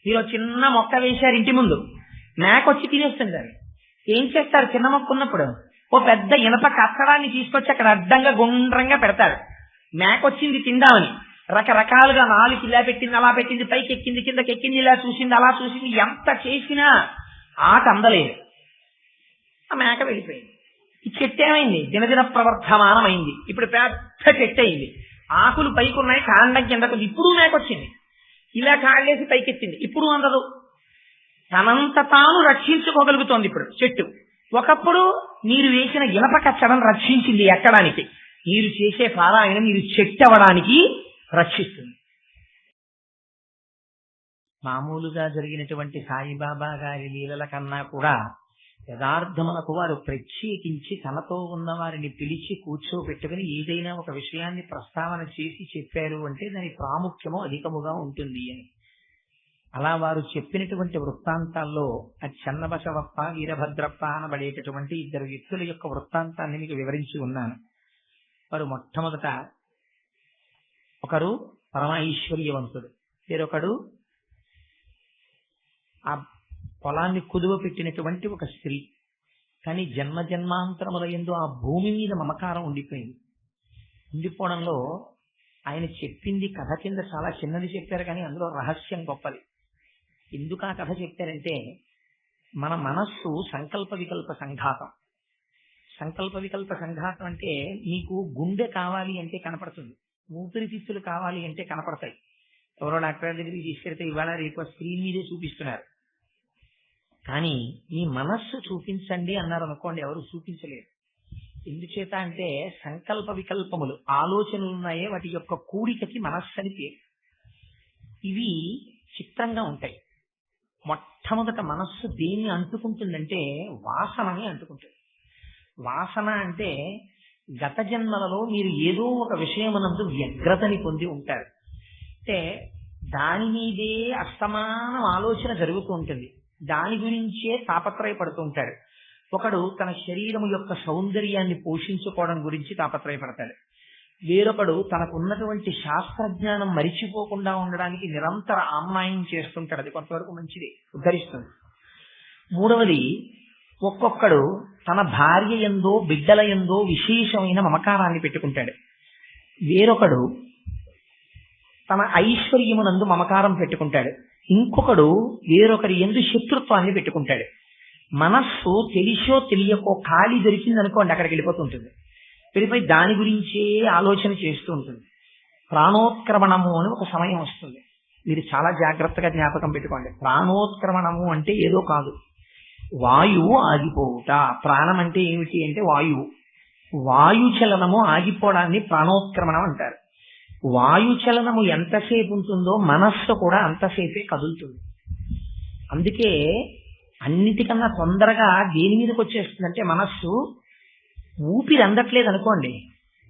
మీరు చిన్న మొక్క వేశారు ఇంటి ముందు, మేకొచ్చి తినేస్తుంది దాన్ని. ఏం చేస్తారు? చిన్న మొక్క ఉన్నప్పుడు ఓ పెద్ద ఇనప కట్టడాన్ని తీసుకొచ్చి అక్కడ అడ్డంగా గుండ్రంగా పెడతారు. మేకొచ్చింది తిందామని రకరకాలుగా నాలుగు ఇలా పెట్టింది, అలా పెట్టింది, పైకి ఎక్కింది, కిందకి ఎక్కింది, ఇలా చూసింది, అలా చూసింది. ఎంత చేసినా ఆట అందలేదు. ఆ మేక వెళ్ళిపోయింది. ఈ చెట్టు ఏమైంది? దినదిన ప్రవర్ధమానమైంది. ఇప్పుడు పెద్ద చెట్టు అయింది. ఆకులు పైకి ఉన్నాయి, కాండం కిందకు. ఇప్పుడు మేకొచ్చింది, ఇలా కాళ్ళేసి పైకెత్తింది. ఇప్పుడు అందదు. తనంత తాను రక్షించుకోగలుగుతోంది ఇప్పుడు చెట్టు. ఒకప్పుడు మీరు వేసిన ఇనప కచ్చడం రక్షించింది ఎక్కడానికి. మీరు చేసే పారాయణ మీరు చెట్టు అవ్వడానికి రక్షిస్తుంది. మామూలుగా జరిగినటువంటి సాయిబాబా గారి లీలల కన్నా కూడా యథార్థమునకు వారు ప్రత్యేకించి తనతో ఉన్న వారిని పిలిచి కూర్చోబెట్టుకుని ఏదైనా ఒక విషయాన్ని ప్రస్తావన చేసి చెప్పారు అంటే దాని ప్రాముఖ్యము అధికముగా ఉంటుంది అని. అలా వారు చెప్పినటువంటి వృత్తాంతాల్లో చెన్నబసవప్ప, వీరభద్రప్ప అనబడేటటువంటి ఇద్దరు వ్యక్తుల యొక్క వృత్తాంతాన్ని మీకు వివరించి ఉన్నాను. వారు మొట్టమొదట ఒకరు పరమ ఐశ్వర్యవంతుడు, వేరొకడు ఆ పొలాన్ని కుదువ పెట్టినటువంటి ఒక స్త్రీ. కానీ జన్మ జన్మాంతరముల యందు ఆ భూమి మీద మమకారం ఉండిపోయింది. ఉండిపోవడంలో ఆయన చెప్పింది కథ కింద చాలా చిన్నది చెప్పారు, కానీ అందులో రహస్యం గొప్పది. ఎందుకు ఆ కథ చెప్పారంటే, మన మనస్సు సంకల్ప వికల్ప సంఘాతం. సంకల్ప వికల్ప సంఘాతం అంటే నీకు గుండె కావాలి అంటే కనపడుతుంది, ఊపిరితిత్తులు కావాలి అంటే కనపడతాయి. ఎవరో డాక్టర్ దగ్గరికి తీసుకెళ్తే ఇవాళ రేపు స్క్రీన్ మీదే చూపిస్తున్నారు. కానీ మీ మనస్సు చూపించండి అన్నారు అనుకోండి, ఎవరు చూపించలేరు. ఎందుచేత అంటే సంకల్ప వికల్పములు, ఆలోచనలు ఉన్నాయే వాటి యొక్క కూడికకి మనస్సు అని పేరు. ఇవి చిత్రంగా ఉంటాయి. మొట్టమొదట మనస్సు దేన్ని అంటుకుంటుందంటే వాసనని అంటుకుంటుంది. వాసన అంటే గత జన్మలలో మీరు ఏదో ఒక విషయమునందు వ్యగ్రతని పొంది ఉంటారు. అంటే దాని మీదే అస్తమానం ఆలోచన జరుగుతూ ఉంటుంది, దాని గురించే తాపత్రయపడుతూ ఉంటాడు. ఒకడు తన శరీరము యొక్క సౌందర్యాన్ని పోషించుకోవడం గురించి తాపత్రయపడతాడు. వేరొకడు తనకున్నటువంటి శాస్త్రజ్ఞానం మరిచిపోకుండా ఉండడానికి నిరంతర ఆమ్నాయం చేస్తుంటాడు. అది కొంతవరకు మంచిది, ఉద్ధరిస్తుంది. మూడవది, ఒక్కొక్కడు తన భార్య యందో బిడ్డల యందో విశేషమైన మమకారాన్ని పెట్టుకుంటాడు. వేరొకడు తన ఐశ్వర్యమునందు మమకారం పెట్టుకుంటాడు. ఇంకొకడు వేరొకరి యందు శత్రుత్వాన్ని పెట్టుకుంటాడు. మనస్సు తెలిసో తెలియకో ఖాళీ దొరికిందనుకోండి అక్కడికి వెళ్ళిపోతుంటుంది. వెళ్ళిపోయి దాని గురించే ఆలోచన చేస్తూ ఉంటుంది. ప్రాణోత్క్రమణము అని ఒక సమయం వస్తుంది. మీరు చాలా జాగ్రత్తగా జ్ఞాపకం పెట్టుకోండి. ప్రాణోత్క్రమణము అంటే ఏదో కాదు, వాయువు ఆగిపోవుట. ప్రాణం అంటే ఏమిటి అంటే వాయువు. వాయుచలనము ఆగిపోవడాన్ని ప్రాణోత్క్రమణం అంటారు. వాయుచలనము ఎంతసేపు ఉంటుందో మనస్సు కూడా అంతసేపే కదులుతుంది. అందుకే అన్నిటికన్నా తొందరగా దేని మీదకి వచ్చేస్తుందంటే మనస్సు ఊపిరి అందట్లేదు అనుకోండి,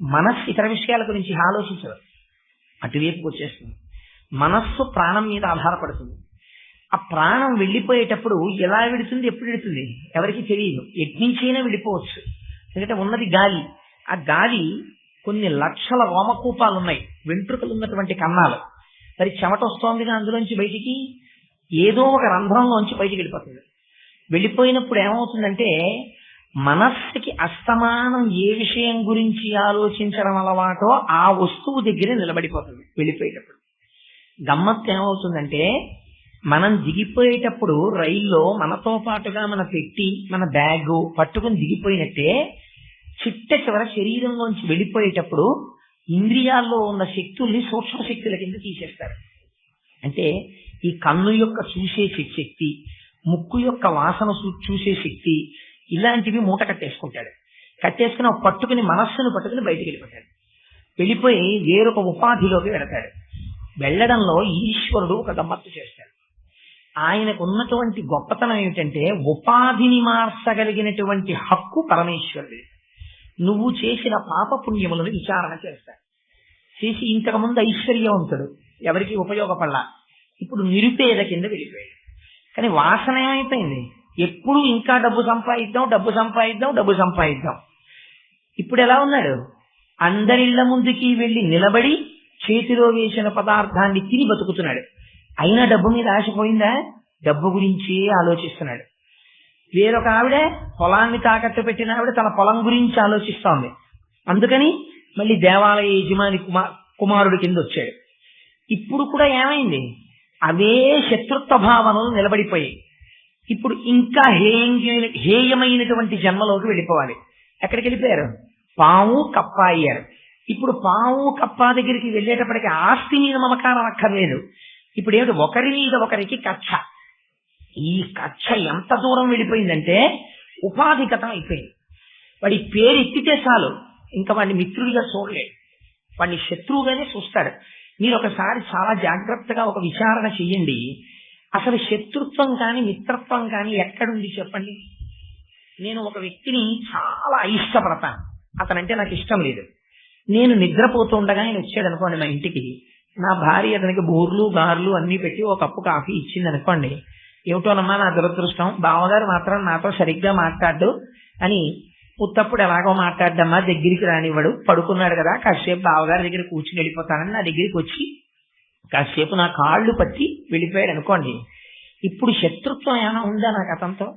మనస్సు ఇతర విషయాల గురించి ఆలోచించదు, అటువైపుకి వచ్చేస్తుంది. మనస్సు ప్రాణం మీద ఆధారపడుతుంది. ఆ ప్రాణం వెళ్ళిపోయేటప్పుడు ఎలా వెడుతుంది, ఎప్పుడు వెడుతుంది ఎవరికి తెలియదు. ఎట్నుంచైనా వెళ్ళిపోవచ్చు, ఎందుకంటే ఉన్నది గాలి. ఆ గాలి కొన్ని లక్షల రోమకూపాలు ఉన్నాయి, వెంట్రుకలు ఉన్నటువంటి కన్నాలు. మరి చెమట వస్తోందిగా అందులోంచి బయటికి, ఏదో ఒక రంధ్రంలోంచి బయటికి వెళ్ళిపోతుంది. వెళ్ళిపోయినప్పుడు ఏమవుతుందంటే మనస్సుకి అస్తమానం ఏ విషయం గురించి ఆలోచించడం అలవాటో ఆ వస్తువు దగ్గరే నిలబడిపోతుంది. వెళ్ళిపోయేటప్పుడు గమ్మత్తు ఏమవుతుందంటే, మనం దిగిపోయేటప్పుడు రైల్లో మనతో పాటుగా మన పెట్టి మన బ్యాగు పట్టుకుని దిగిపోయినట్టే చిట్ట చివర శరీరంలోంచి వెళ్ళిపోయేటప్పుడు ఇంద్రియాల్లో ఉన్న శక్తుల్ని సూక్ష్మ శక్తుల కింద తీసేస్తారు. అంటే ఈ కన్ను యొక్క చూసే శక్తి, ముక్కు యొక్క వాసన చూసే శక్తి, ఇలాంటివి మూట కట్టేసుకుంటాడు. కట్టేసుకుని పట్టుకుని మనస్సును పట్టుకుని బయటికి వెళ్ళిపోతాడు. వెళ్ళిపోయి వేరొక ఉపాధిలోకి వెళతాడు. వెళ్ళడంలో ఈశ్వరుడు ఒక గమ్మత్తు చేస్తాడు. ఆయనకు ఉన్నటువంటి గొప్పతనం ఏమిటంటే ఉపాధిని మార్చగలిగినటువంటి హక్కు పరమేశ్వరుడి. నువ్వు చేసిన పాప పుణ్యములను విచారణ చేస్తాడు. చేసి ఇంతకుముందు ఐశ్వర్యవంతుడు, ఎవరికి ఉపయోగపడలా, ఇప్పుడు నిరుపేద కింద వెళ్ళిపోయాడు. కానీ వాసన ఏమైపోయింది, ఎప్పుడు ఇంకా డబ్బు సంపాదిద్దాం డబ్బు సంపాదిద్దాం డబ్బు సంపాదిద్దాం. ఇప్పుడు ఎలా ఉన్నాడు, అందరిళ్ల ముందుకి వెళ్ళి నిలబడి చేతిలో వేసిన పదార్థాన్ని తిని బతుకుతున్నాడు. అయినా డబ్బు మీద ఆశపోయిందా? డబ్బు గురించి ఆలోచిస్తున్నాడు. వేరొక ఆవిడ పొలాన్ని తాకట్టు పెట్టిన ఆవిడ తన పొలం గురించి ఆలోచిస్తోంది. అందుకని మళ్ళీ దేవాలయ యజమాని కుమారుడి కింద వచ్చాడు. ఇప్పుడు కూడా ఏమైంది? అవే శత్రుత్వ భావనలు నిలబడిపోయాయి. ఇప్పుడు ఇంకా హేయమైనటువంటి జన్మలోకి వెళ్ళిపోవాలి. ఎక్కడికి వెళ్ళిపోయారు? పాము కప్ప అయ్యారు. ఇప్పుడు పాము కప్ప దగ్గరికి వెళ్ళేటప్పటికి ఆస్తి మీద మమకారం అక్కర్లేదు. ఇప్పుడు ఏమిటి? ఒకరి మీద ఒకరికి కక్ష. ఈ కక్ష ఎంత దూరం వెళ్ళిపోయిందంటే ఉపాధిగతం అయిపోయింది. వాడి పేరు ఎత్తితే చాలు ఇంకా వాడిని మిత్రుడిగా చూడలేడు, వాడిని శత్రువుగానే చూస్తాడు. మీరు ఒకసారి చాలా జాగ్రత్తగా ఒక విచారణ చెయ్యండి. అసలు శత్రుత్వం కానీ మిత్రత్వం కానీ ఎక్కడుంది చెప్పండి. నేను ఒక వ్యక్తిని చాలా ఇష్టపడతాను, అతనంటే నాకు ఇష్టం లేదు. నేను నిద్రపోతూ ఉండగా ఆయన వచ్చాడు అనుకోండి మా ఇంటికి. నా భార్య అతనికి బూర్లు గార్లు అన్ని పెట్టి ఒక కప్పు కాఫీ ఇచ్చింది అనుకోండి. ఏమిటోనమ్మా నా దురదృష్టం, బావగారు మాత్రం నాతో సరిగ్గా మాట్లాడు అని ఉత్తప్పుడు ఎలాగో మాట్లాడమ్మా, దగ్గరికి రానివ్వడు, పడుకున్నాడు కదా కాసేపు బావగారి దగ్గర కూర్చుని వెళ్ళిపోతానని నా దగ్గరికి వచ్చి కాసేపు నా కాళ్ళు పట్టి వెళ్ళిపోయాడు అనుకోండి. ఇప్పుడు శత్రుత్వం ఏమైనా ఉందా నాకు అతనితో?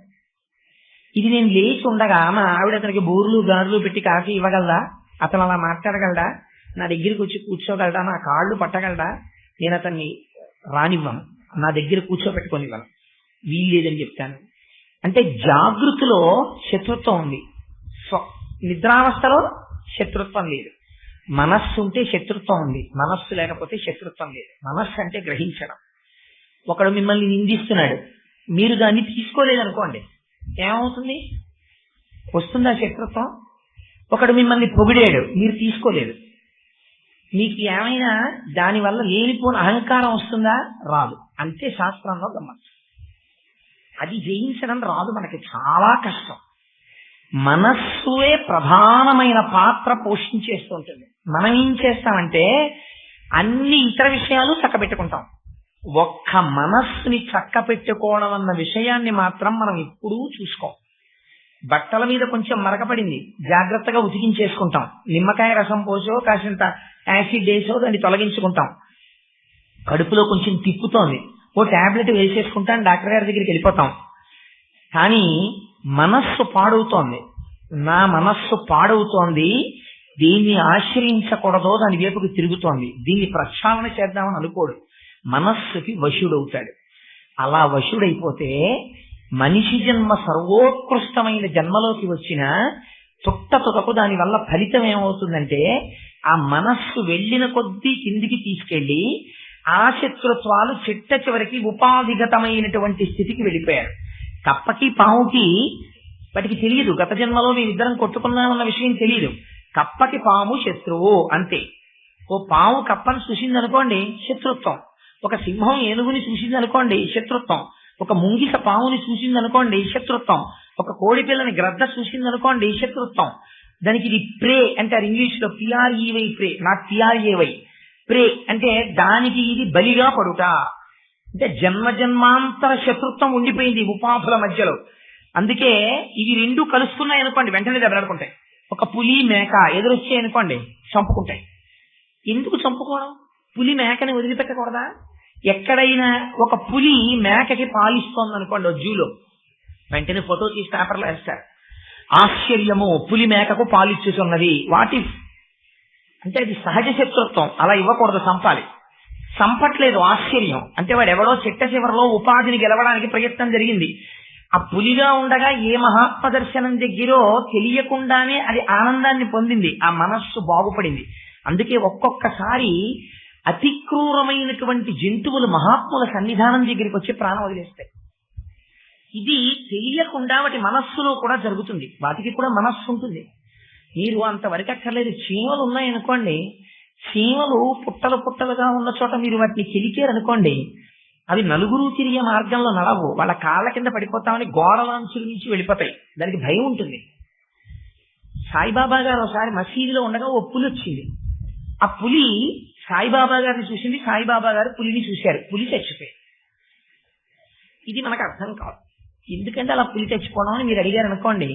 ఇది నేను లేచి ఉండగా మా ఆవిడ అతనికి బూర్లు గారులు పెట్టి కాఫీ ఇవ్వగలదా? అతను అలా మాట్లాడగలడా? నా దగ్గరికి వచ్చి కూర్చోగలడా? నా కాళ్ళు పట్టగలడా? నేను అతన్ని రానివ్వను, నా దగ్గర కూర్చోబెట్టుకొనివ్వను, వీల్లేదని చెప్తాను. అంటే జాగృతిలో శత్రుత్వం ఉంది, నిద్రావస్థలో శత్రుత్వం లేదు. మనస్సు ఉంటే శత్రుత్వం ఉంది, మనస్సు లేకపోతే శత్రుత్వం లేదు. మనస్సు అంటే గ్రహించడం. ఒకడు మిమ్మల్ని నిందిస్తున్నాడు, మీరు దాన్ని తీసుకోలేదనుకోండి, ఏమవుతుంది? వస్తుందా శత్రుత్వం? ఒకడు మిమ్మల్ని పొగిడాడు, మీరు తీసుకోలేదు, మీకు ఏమైనా దానివల్ల లేనిపోని అహంకారం వస్తుందా? రాదు. అంతే శాస్త్రంలో గమ్మత్తు. అది జయించడం రాదు, మనకి చాలా కష్టం. మనస్సువే ప్రధానమైన పాత్ర పోషించేస్తుంటుంది. మనం ఏం చేస్తామంటే అన్ని ఇతర విషయాలు చక్కబెట్టుకుంటాం, ఒక్క మనస్సుని చక్కబెట్టుకోవడం అన్న విషయాన్ని మాత్రం మనం ఎప్పుడూ చూసుకోం. బట్టల మీద కొంచెం మరకపడింది, జాగ్రత్తగా ఉతికించేసుకుంటాం. నిమ్మకాయ రసం పోసో కాసింత యాసిడ్ వేసో దాన్ని తొలగించుకుంటాం. కడుపులో కొంచెం తిప్పుతోంది, ఓ టాబ్లెట్ వేసేసుకుంటాం, డాక్టర్ గారి దగ్గరికి వెళ్ళిపోతాం. కానీ మనస్సు పాడవుతోంది, నా మనస్సు పాడవుతోంది, దీన్ని ఆశ్రయించకూడదో దాని వైపుకి తిరుగుతోంది, దీన్ని ప్రక్షాళన చేద్దామని అనుకోడు, మనస్సుకి వశుడవుతాడు. అలా వశుడైపోతే మనిషి జన్మ సర్వోత్కృష్టమైన జన్మలోకి వచ్చిన తుట్టతుటకు దానివల్ల ఫలితం ఏమవుతుందంటే ఆ మనస్సు వెళ్ళిన కొద్దీ కిందికి తీసుకెళ్లి ఆ శత్రుత్వాలు చిట్ట చివరికి ఉపాధిగతమైనటువంటి స్థితికి వెళ్ళిపోయారు. కప్పకి పాముకి వాటికి తెలియదు, గత జన్మలో మేమిద్దరం కొట్టుకున్నామన్న విషయం తెలియదు. కప్పకి పాము శత్రువు అంతే. ఓ పాము కప్పని చూసిందనుకోండి శత్రుత్వం, ఒక సింహం ఏనుగుని చూసిందనుకోండి శత్రుత్వం, ఒక ముంగిస పాముని చూసిందనుకోండి శత్రుత్వం, ఒక కోడి పిల్లని గ్రద్ద చూసిందనుకోండి శత్రుత్వం. దానికి ఇది ప్రే అంటారు ఇంగ్లీష్ లో, పిఆర్ఈవై ప్రే, నాట్ పిఆర్ఏవై. ప్రే అంటే దానికి ఇది బలిగా పడుట. అంటే జన్మ జన్మాంతర శత్రుత్వం ఉండిపోయింది ఉపాధుల మధ్యలో. అందుకే ఇవి రెండు కలుసుకున్నాయి అనుకోండి వెంటనే దెబ్బలాడుకుంటాయి. ఒక పులి మేక ఎదురొచ్చాయి అనుకోండి చంపుకుంటాయి. ఎందుకు చంపుకోవడం? పులి మేకని వదిలిపెట్టకూడదా? ఎక్కడైనా ఒక పులి మేకకి పాలిస్తోంది అనుకోండి జూలో, వెంటనే ఫోటో తీసి పేపర్లో వేస్తారు, ఆశ్చర్యము పులి మేకకు పాలిచ్చుతున్నది. వాట్ ఇఫ్ అంటే అది సహజ శత్రుత్వం, అలా ఇవ్వకూడదు, చంపాలి. చంపట్లేదు, ఆశ్చర్యం. అంటే వాడు ఎవడో చిట్ట చివరిలో ఉపాధిని గెలవడానికి ప్రయత్నం జరిగింది. ఆ పులిగా ఉండగా ఏ మహాత్మ దర్శనం దగ్గరో తెలియకుండానే అది ఆనందాన్ని పొందింది, ఆ మనస్సు బాగుపడింది. అందుకే ఒక్కొక్కసారి అతి క్రూరమైనటువంటి జంతువులు మహాత్ముల సన్నిధానం దగ్గరికి వచ్చి ప్రాణం వదిలేస్తాయి. ఇది తెలియకుండా వాటి మనస్సులో కూడా జరుగుతుంది, వాటికి కూడా మనస్సు ఉంటుంది. మీరు అంతవరకు అక్కర్లేదు, చీమలు ఉన్నాయనుకోండి, చీమలు పుట్టలు పుట్టలుగా ఉన్న చోట మీరు వాటిని కెలికారనుకోండి, అవి నలుగురు తిరిగే మార్గంలో నడవు, వాళ్ళ కాళ్ళ కింద పడిపోతామని గోడలాంచుల నుంచి వెళ్ళిపోతాయి, దానికి భయం ఉంటుంది. సాయిబాబా గారు ఒకసారి మసీదులో ఉండగా ఓ పులి వచ్చింది. ఆ పులి సాయిబాబా గారిని చూసింది, సాయిబాబా గారు పులిని చూశారు, పులి చచ్చిపోయి. ఇది మనకు అర్థం కాదు, ఎందుకంటే అలా పులి చచ్చిపోవడం అని మీరు అడిగారు అనుకోండి.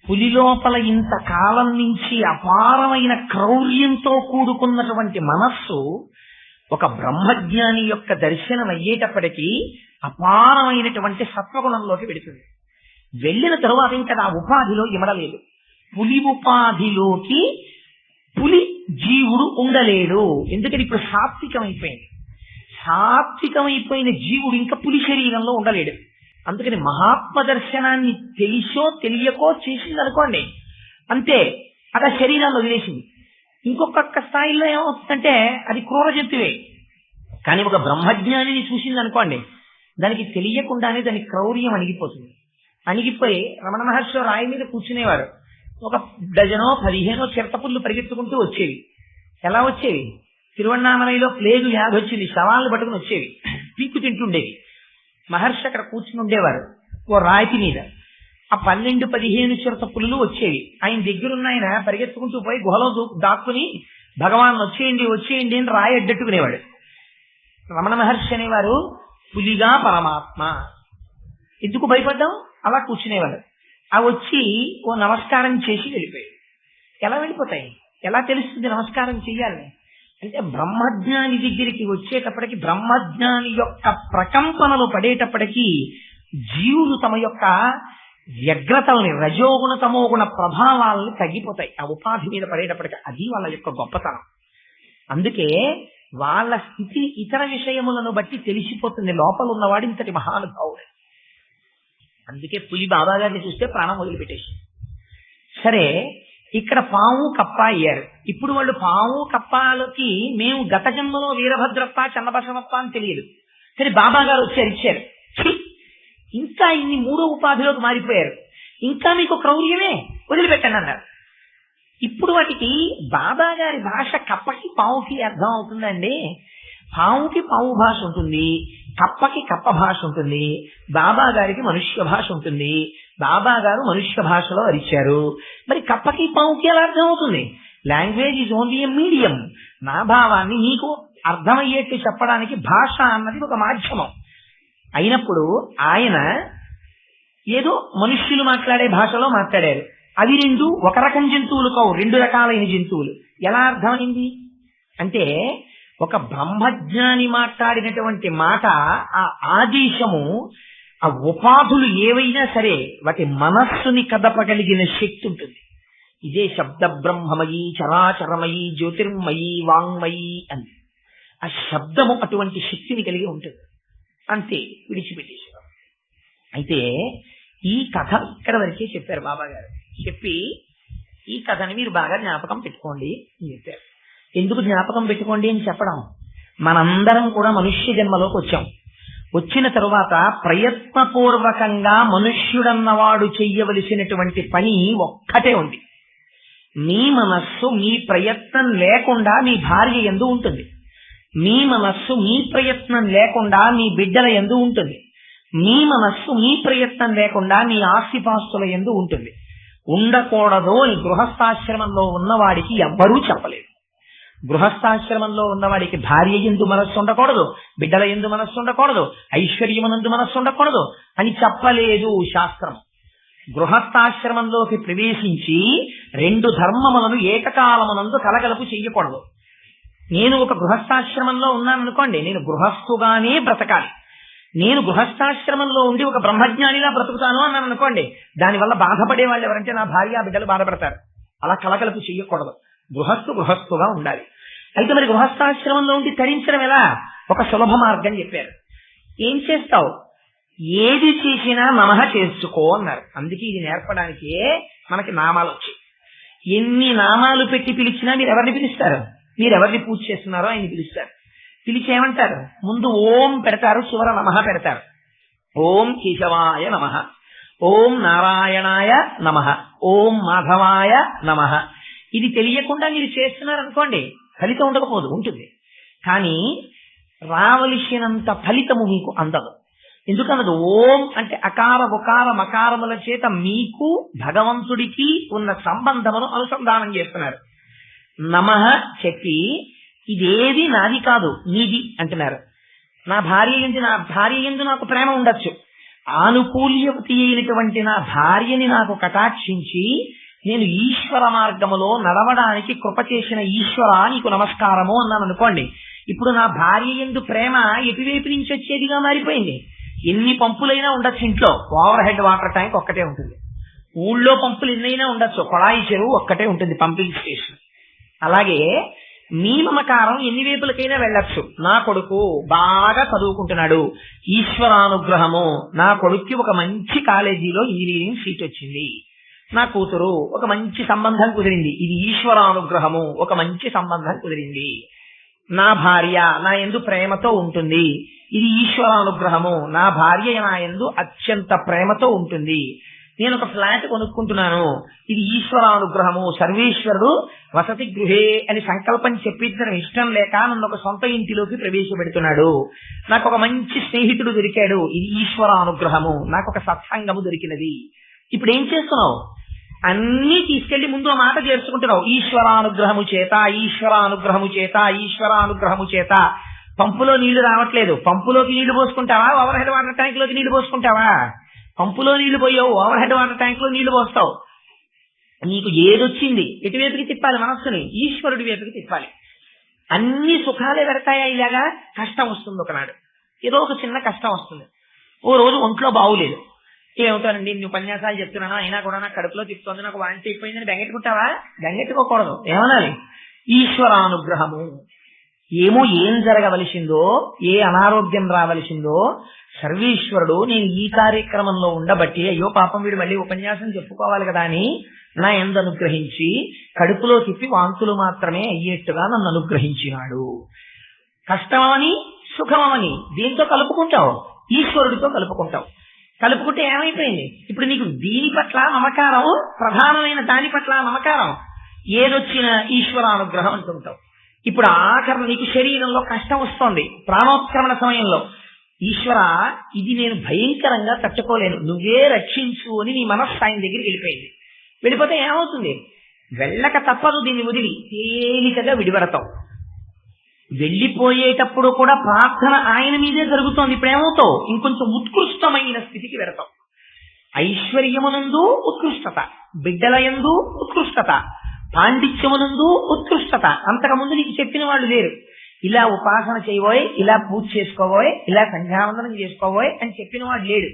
పులి లోపల ఇంతకాలం నుంచి అపారమైన క్రౌర్యంతో కూడుకున్నటువంటి మనస్సు ఒక బ్రహ్మజ్ఞాని యొక్క దర్శనం అయ్యేటప్పటికీ అపారమైనటువంటి సత్వగుణంలోకి వెడుతుంది. వెళ్ళిన తరువాత ఇంకా ఆ ఉపాధిలో ఇమడలేదు. పులి ఉపాధిలోకి పులి జీవుడు ఉండలేడు. ఎందుకని ఇప్పుడు సాత్వికమైపోయింది. సాత్వికమైపోయిన జీవుడు ఇంకా పులి శరీరంలో ఉండలేడు. అందుకని మహాత్మ దర్శనాన్ని తెలిసో తెలియకో చేసింది అనుకోండి, అంతే, అది శరీరాన్ని వదిలేసింది. ఇంకొక స్థాయిలో ఏమవుతుందంటే అది క్రూర జంతువే. కానీ ఒక బ్రహ్మజ్ఞానిని చూసింది అనుకోండి, దానికి తెలియకుండానే దాని క్రౌర్యం అణిగిపోతుంది. అణిగిపోయి రమణ మహర్షి రాయి మీద కూర్చునేవారు. ఒక 10-15 చిరతపుళ్ళు పరిగెత్తుకుంటూ వచ్చేవి. ఎలా వచ్చేవి? తిరువన్నామలైలో ప్లేగు వ్యాధి వచ్చింది, శవాలను పట్టుకుని వచ్చేవి, పీక్కు తింటుండేవి. మహర్షి అక్కడ కూర్చుని ఉండేవారు ఓ రాయితి మీద. ఆ 12-15 చిరతపుళ్ళు వచ్చేవి. ఆయన దగ్గరున్న ఆయన పరిగెత్తుకుంటూ పోయి గుహలో దాక్కుని భగవాన్ వచ్చేయండి వచ్చేయండి అని రాయి అడ్డట్టుకునేవాడు. రమణ మహర్షి అనేవారు పులిగా పరమాత్మ. ఎందుకు భయపడ్డాం? అలా కూర్చునేవాడు. ఆ వచ్చి ఓ నమస్కారం చేసి వెళ్ళిపోయాడు. ఎలా వెళ్ళిపోతాయి? ఎలా తెలుస్తుంది నమస్కారం చెయ్యాలని? అంటే బ్రహ్మజ్ఞాని దగ్గరికి వచ్చేటప్పటికి, బ్రహ్మజ్ఞాని యొక్క ప్రకంపనలు పడేటప్పటికీ జీవులు తమ యొక్క వ్యగ్రతల్ని, రజోగుణ తమోగుణ ప్రభావాలను తగ్గిపోతాయి ఆ ఉపాధి మీద పడేటప్పటికి. అది వాళ్ళ యొక్క గొప్పతనం. అందుకే వాళ్ళ స్థితి ఇతర విషయములను బట్టి తెలిసిపోతుంది లోపల ఉన్నవాడు ఇంతటి మహానుభావుడు. అందుకే పులి బాబాగారిని చూస్తే ప్రాణం వదిలిపెట్టేసి. సరే, ఇక్కడ పాము కప్ప అయ్యారు. ఇప్పుడు వాళ్ళు పాము కప్పాలకి మేము గత జన్మలో వీరభద్రప్ప చన్నబసవప్ప అని తెలియదు. సరే, బాబా గారు వచ్చారు, ఇచ్చారు. ఇంకా ఇన్ని 3వ ఉపాధిలోకి మారిపోయారు. ఇంకా మీకు క్రౌర్యమే, వదిలిపెట్టండి అన్నారు. ఇప్పుడు వాటికి బాబా గారి భాష కప్పకి పావుకి అర్థం అవుతుందండి. పావుకి పావు భాష ఉంటుంది, కప్పకి కప్ప భాష ఉంటుంది, బాబా గారికి మనుష్య భాష ఉంటుంది. బాబా గారు మనుష్య భాషలో అరిచారు. మరి కప్పకి పావుకి ఎలా అర్థం అవుతుంది? Language is only A medium. నా భావాన్ని మీకు అర్థమయ్యేట్టు చెప్పడానికి భాష అన్నది ఒక మాధ్యమం అయినప్పుడు ఆయన ఏదో మనుష్యులు మాట్లాడే భాషలో మాట్లాడారు. అవి రెండు ఒక రకం జంతువులు కావు, 2 రకాలైన జంతువులు. ఎలా అర్థమైంది అంటే, ఒక బ్రహ్మజ్ఞాని మాట్లాడినటువంటి మాట, ఆ ఆదేశము, ఆ ఉపాధులు ఏవైనా సరే వాటి మనస్సుని కదపగలిగిన శక్తి ఉంటుంది. ఇదే శబ్ద బ్రహ్మమయి చరాచరమయి జ్యోతిర్మయి వాంగ్మయి అని. ఆ శబ్దము అటువంటి శక్తిని కలిగి ఉంటుంది. అంతే, విడిచిపెట్టేశారు. అయితే ఈ కథ ఇక్కడ వరకే చెప్పారు బాబా గారు. చెప్పి ఈ కథని మీరు బాగా జ్ఞాపకం పెట్టుకోండి అని చెప్పారు. ఎందుకు జ్ఞాపకం పెట్టుకోండి అని చెప్పడం? మనందరం కూడా మనుష్య జన్మలోకి వచ్చాం. వచ్చిన తరువాత ప్రయత్నపూర్వకంగా మనుష్యుడన్నవాడు చెయ్యవలసినటువంటి పని ఒక్కటే ఉంది. మీ మనస్సు మీ ప్రయత్నం లేకుండా మీ భార్య యందు ఉంటుంది. మీ మనస్సు మీ ప్రయత్నం లేకుండా మీ బిడ్డల యందు ఉంటుంది. మీ మనస్సు మీ ప్రయత్నం లేకుండా మీ ఆస్తిపాస్తుల యందు ఉంటుంది. ఉండకూడదు అని గృహస్థాశ్రమంలో ఉన్నవాడికి ఎవ్వరూ చెప్పలేదు. గృహస్థాశ్రమంలో ఉన్నవాడికి భార్య యందు మనస్సు ఉండకూడదు, బిడ్డల యందు మనస్సు ఉండకూడదు, ఐశ్వర్యమునందు మనస్సు ఉండకూడదు అని చెప్పలేదు శాస్త్రం. గృహస్థాశ్రమంలోకి ప్రవేశించి 2 ధర్మములను ఏకకాలమునందు కలగలుపు చెయ్యకూడదు. నేను ఒక గృహస్థాశ్రమంలో ఉన్నాననుకోండి, నేను గృహస్థుగానే బ్రతకాలి. నేను గృహస్థాశ్రమంలో ఉండి ఒక బ్రహ్మజ్ఞానిలా బ్రతుకుతాను అన్నాను అనుకోండి, దానివల్ల బాధపడే వాళ్ళు ఎవరంటే నా భార్య బిడ్డలు బాధపడతారు. అలా కలకలుపు చెయ్యకూడదు. గృహస్థుగా ఉండాలి. అయితే మరి గృహస్థాశ్రమంలో ఉండి తరించడం ఎలా? ఒక సులభ మార్గం చెప్పారు. ఏం చేస్తావు? ఏది చేసినా నమః చేసుకో అన్నారు. అందుకే ఇది నేర్పడానికే మనకి నామాలు వచ్చాయి. ఎన్ని నామాలు పెట్టి పిలిచినా మీరు ఎవరిని పిలుస్తారు? మీరు ఎవరిని పూజ చేస్తున్నారో ఆయన పిలుస్తారు. పిలిచి ఏమంటారు? ముందు ఓం పెడతారు, చివర నమః పెడతారు. ఓం కేశవాయ నమః, ఓం నారాయణాయ నమః, ఓం మాధవాయ నమః. ఇది తెలియకుండా మీరు చేస్తున్నారనుకోండి, ఫలితం ఉండకపోదు, ఉంటుంది. కానీ రావలసినంత ఫలితము మీకు అందదు. ఎందుకన్నది? ఓం అంటే అకార ఉకార మకారముల చేత మీకు భగవంతుడికి ఉన్న సంబంధమును అనుసంధానం చేస్తున్నారు. నమః చెప్పి ఇదేది నాది కాదు నీది అంటున్నారు. నా భార్య యందు నాకు ప్రేమ ఉండొచ్చు. ఆనుకూల్యవతి అయినటువంటి నా భార్యని నాకు కటాక్షించి నేను ఈశ్వర మార్గములో నడవడానికి కృప చేసిన ఈశ్వర నీకు నమస్కారము అన్నాను అనుకోండి. ఇప్పుడు నా భార్య యందు ప్రేమ ఎటువైపు నుంచి వచ్చేదిగా మారిపోయింది. ఎన్ని పంపులైనా ఉండొచ్చు ఇంట్లో, ఓవర్ హెడ్ వాటర్ ట్యాంక్ ఒక్కటే ఉంటుంది. ఊళ్ళో పంపులు ఎన్నైనా ఉండొచ్చు, కొళాయి చెరువు ఒక్కటే ఉంటుంది, పంపింగ్ స్టేషన్. అలాగే మీ మమకారం ఎన్ని వైపులకైనా వెళ్ళొచ్చు. నా కొడుకు బాగా చదువుకుంటున్నాడు, ఈశ్వరానుగ్రహము. నా కొడుక్కి ఒక మంచి కాలేజీలో ఇంజనీరింగ్ సీట్ వచ్చింది. నా కూతురు ఒక మంచి సంబంధం కుదిరింది, ఇది ఈశ్వరానుగ్రహము, ఒక మంచి సంబంధం కుదిరింది. నా భార్య నా యందు ప్రేమతో ఉంటుంది, ఇది ఈశ్వరానుగ్రహము, నా భార్య నా యందు అత్యంత ప్రేమతో ఉంటుంది. నేను ఒక ఫ్లాట్ కొనుక్కుంటున్నాను, ఇది ఈశ్వరానుగ్రహము, సర్వేశ్వరుడు వసతి గృహే అని సంకల్పం చెప్పించడం ఇష్టం లేక నన్ను ఒక సొంత ఇంటిలోకి ప్రవేశపెడుతున్నాడు. నాకు ఒక మంచి స్నేహితుడు దొరికాడు, ఇది ఈశ్వరానుగ్రహము, నాకు ఒక సత్సంగము దొరికినది. ఇప్పుడు ఏం చేస్తున్నావు? అన్నీ తీసుకెళ్లి ముందు ఆ మాట చేర్చుకుంటున్నావు, ఈశ్వరానుగ్రహము చేత, ఈశ్వరానుగ్రహము చేత, ఈశ్వరానుగ్రహము చేత. పంపులో నీళ్లు రావట్లేదు, పంపులోకి నీళ్లు పోసుకుంటావా, ఓవర్ హెడ్ వాటర్ ట్యాంక్ లోకి నీళ్లు పోసుకుంటావా? పంపులో నీళ్లు పోయావు, ఓవర్ హెడ్ వాటర్ ట్యాంక్ లో నీళ్లు పోస్తావు. నీకు ఏదొచ్చింది ఎటువైపుకి తిప్పాలి? మనస్సుని ఈశ్వరుడి వైపుకి తిప్పాలి. అన్ని సుఖాలే పెడతాయా? ఇలాగా కష్టం వస్తుంది ఒకనాడు, ఏదో ఒక చిన్న కష్టం వస్తుంది. ఓ రోజు ఒంట్లో బాగులేదు, ఏమవుతానండి ఇన్ని ఉపన్యాసాలు చెప్తున్నాను అయినా కూడా నాకు కడుపులో తిప్పుతుంది, నాకు వాంతి అయిపోయిందని బెంగెట్టుకుంటావా? బెంగెట్టుకోకూడదు. ఏమనాలి? ఈశ్వరానుగ్రహము. ఏమో ఏం జరగవలసిందో, ఏ అనారోగ్యం రావలసిందో సర్వేశ్వరుడు నేను ఈ కార్యక్రమంలో ఉండబట్టి, అయ్యో పాపం వీడు మళ్ళీ ఉపన్యాసం చెప్పుకోవాలి కదా అని నా యందు అనుగ్రహించి కడుపులో తిప్పి వాంతులు మాత్రమే అయ్యేట్టుగా నన్ను అనుగ్రహించినాడు. కష్టమని సుఖమని దీంతో కలుపుకుంటావు, ఈశ్వరుడితో కలుపుకుంటావు. కలుపుకుంటే ఏమైపోయింది? ఇప్పుడు నీకు దీని పట్ల మమకారం, ప్రధానమైన దాని పట్ల మమకారం, ఏదొచ్చినా ఈశ్వరానుగ్రహం అంటుంటావు. ఇప్పుడు ఆఖరణ నీకు శరీరంలో కష్టం వస్తోంది, ప్రాణోత్క్రమణ సమయంలో, ఈశ్వర ఇది నేను భయంకరంగా తట్టుకోలేను, నువ్వే రక్షించు అని నీ మనస్సు ఆయన దగ్గరికి వెళ్ళిపోయింది. వెళ్ళిపోతే ఏమవుతుంది? వెళ్ళక తప్పదు, దీన్ని వదిలి తేలికగా విడిపడతావు. వెళ్ళిపోయేటప్పుడు కూడా ప్రార్థన ఆయన మీదే జరుగుతోంది. ఇప్పుడు ఏమవుతావు? ఇంకొంచెం ఉత్కృష్టమైన స్థితికి వెడతావు. ఐశ్వర్యమునందు ఉత్కృష్టత, బిడ్డలయందు ఉత్కృష్టత, పాండిత్యమునందు ఉత్కృష్టత. అంతకుముందు నీకు చెప్పిన వాళ్ళు లేరు. ఇలా ఉపాసన చేయబోయ్, ఇలా పూజ చేసుకోబోయ్, ఇలా సంధ్యావందనం చేసుకోబోయ్ అని చెప్పిన వాడు లేడు.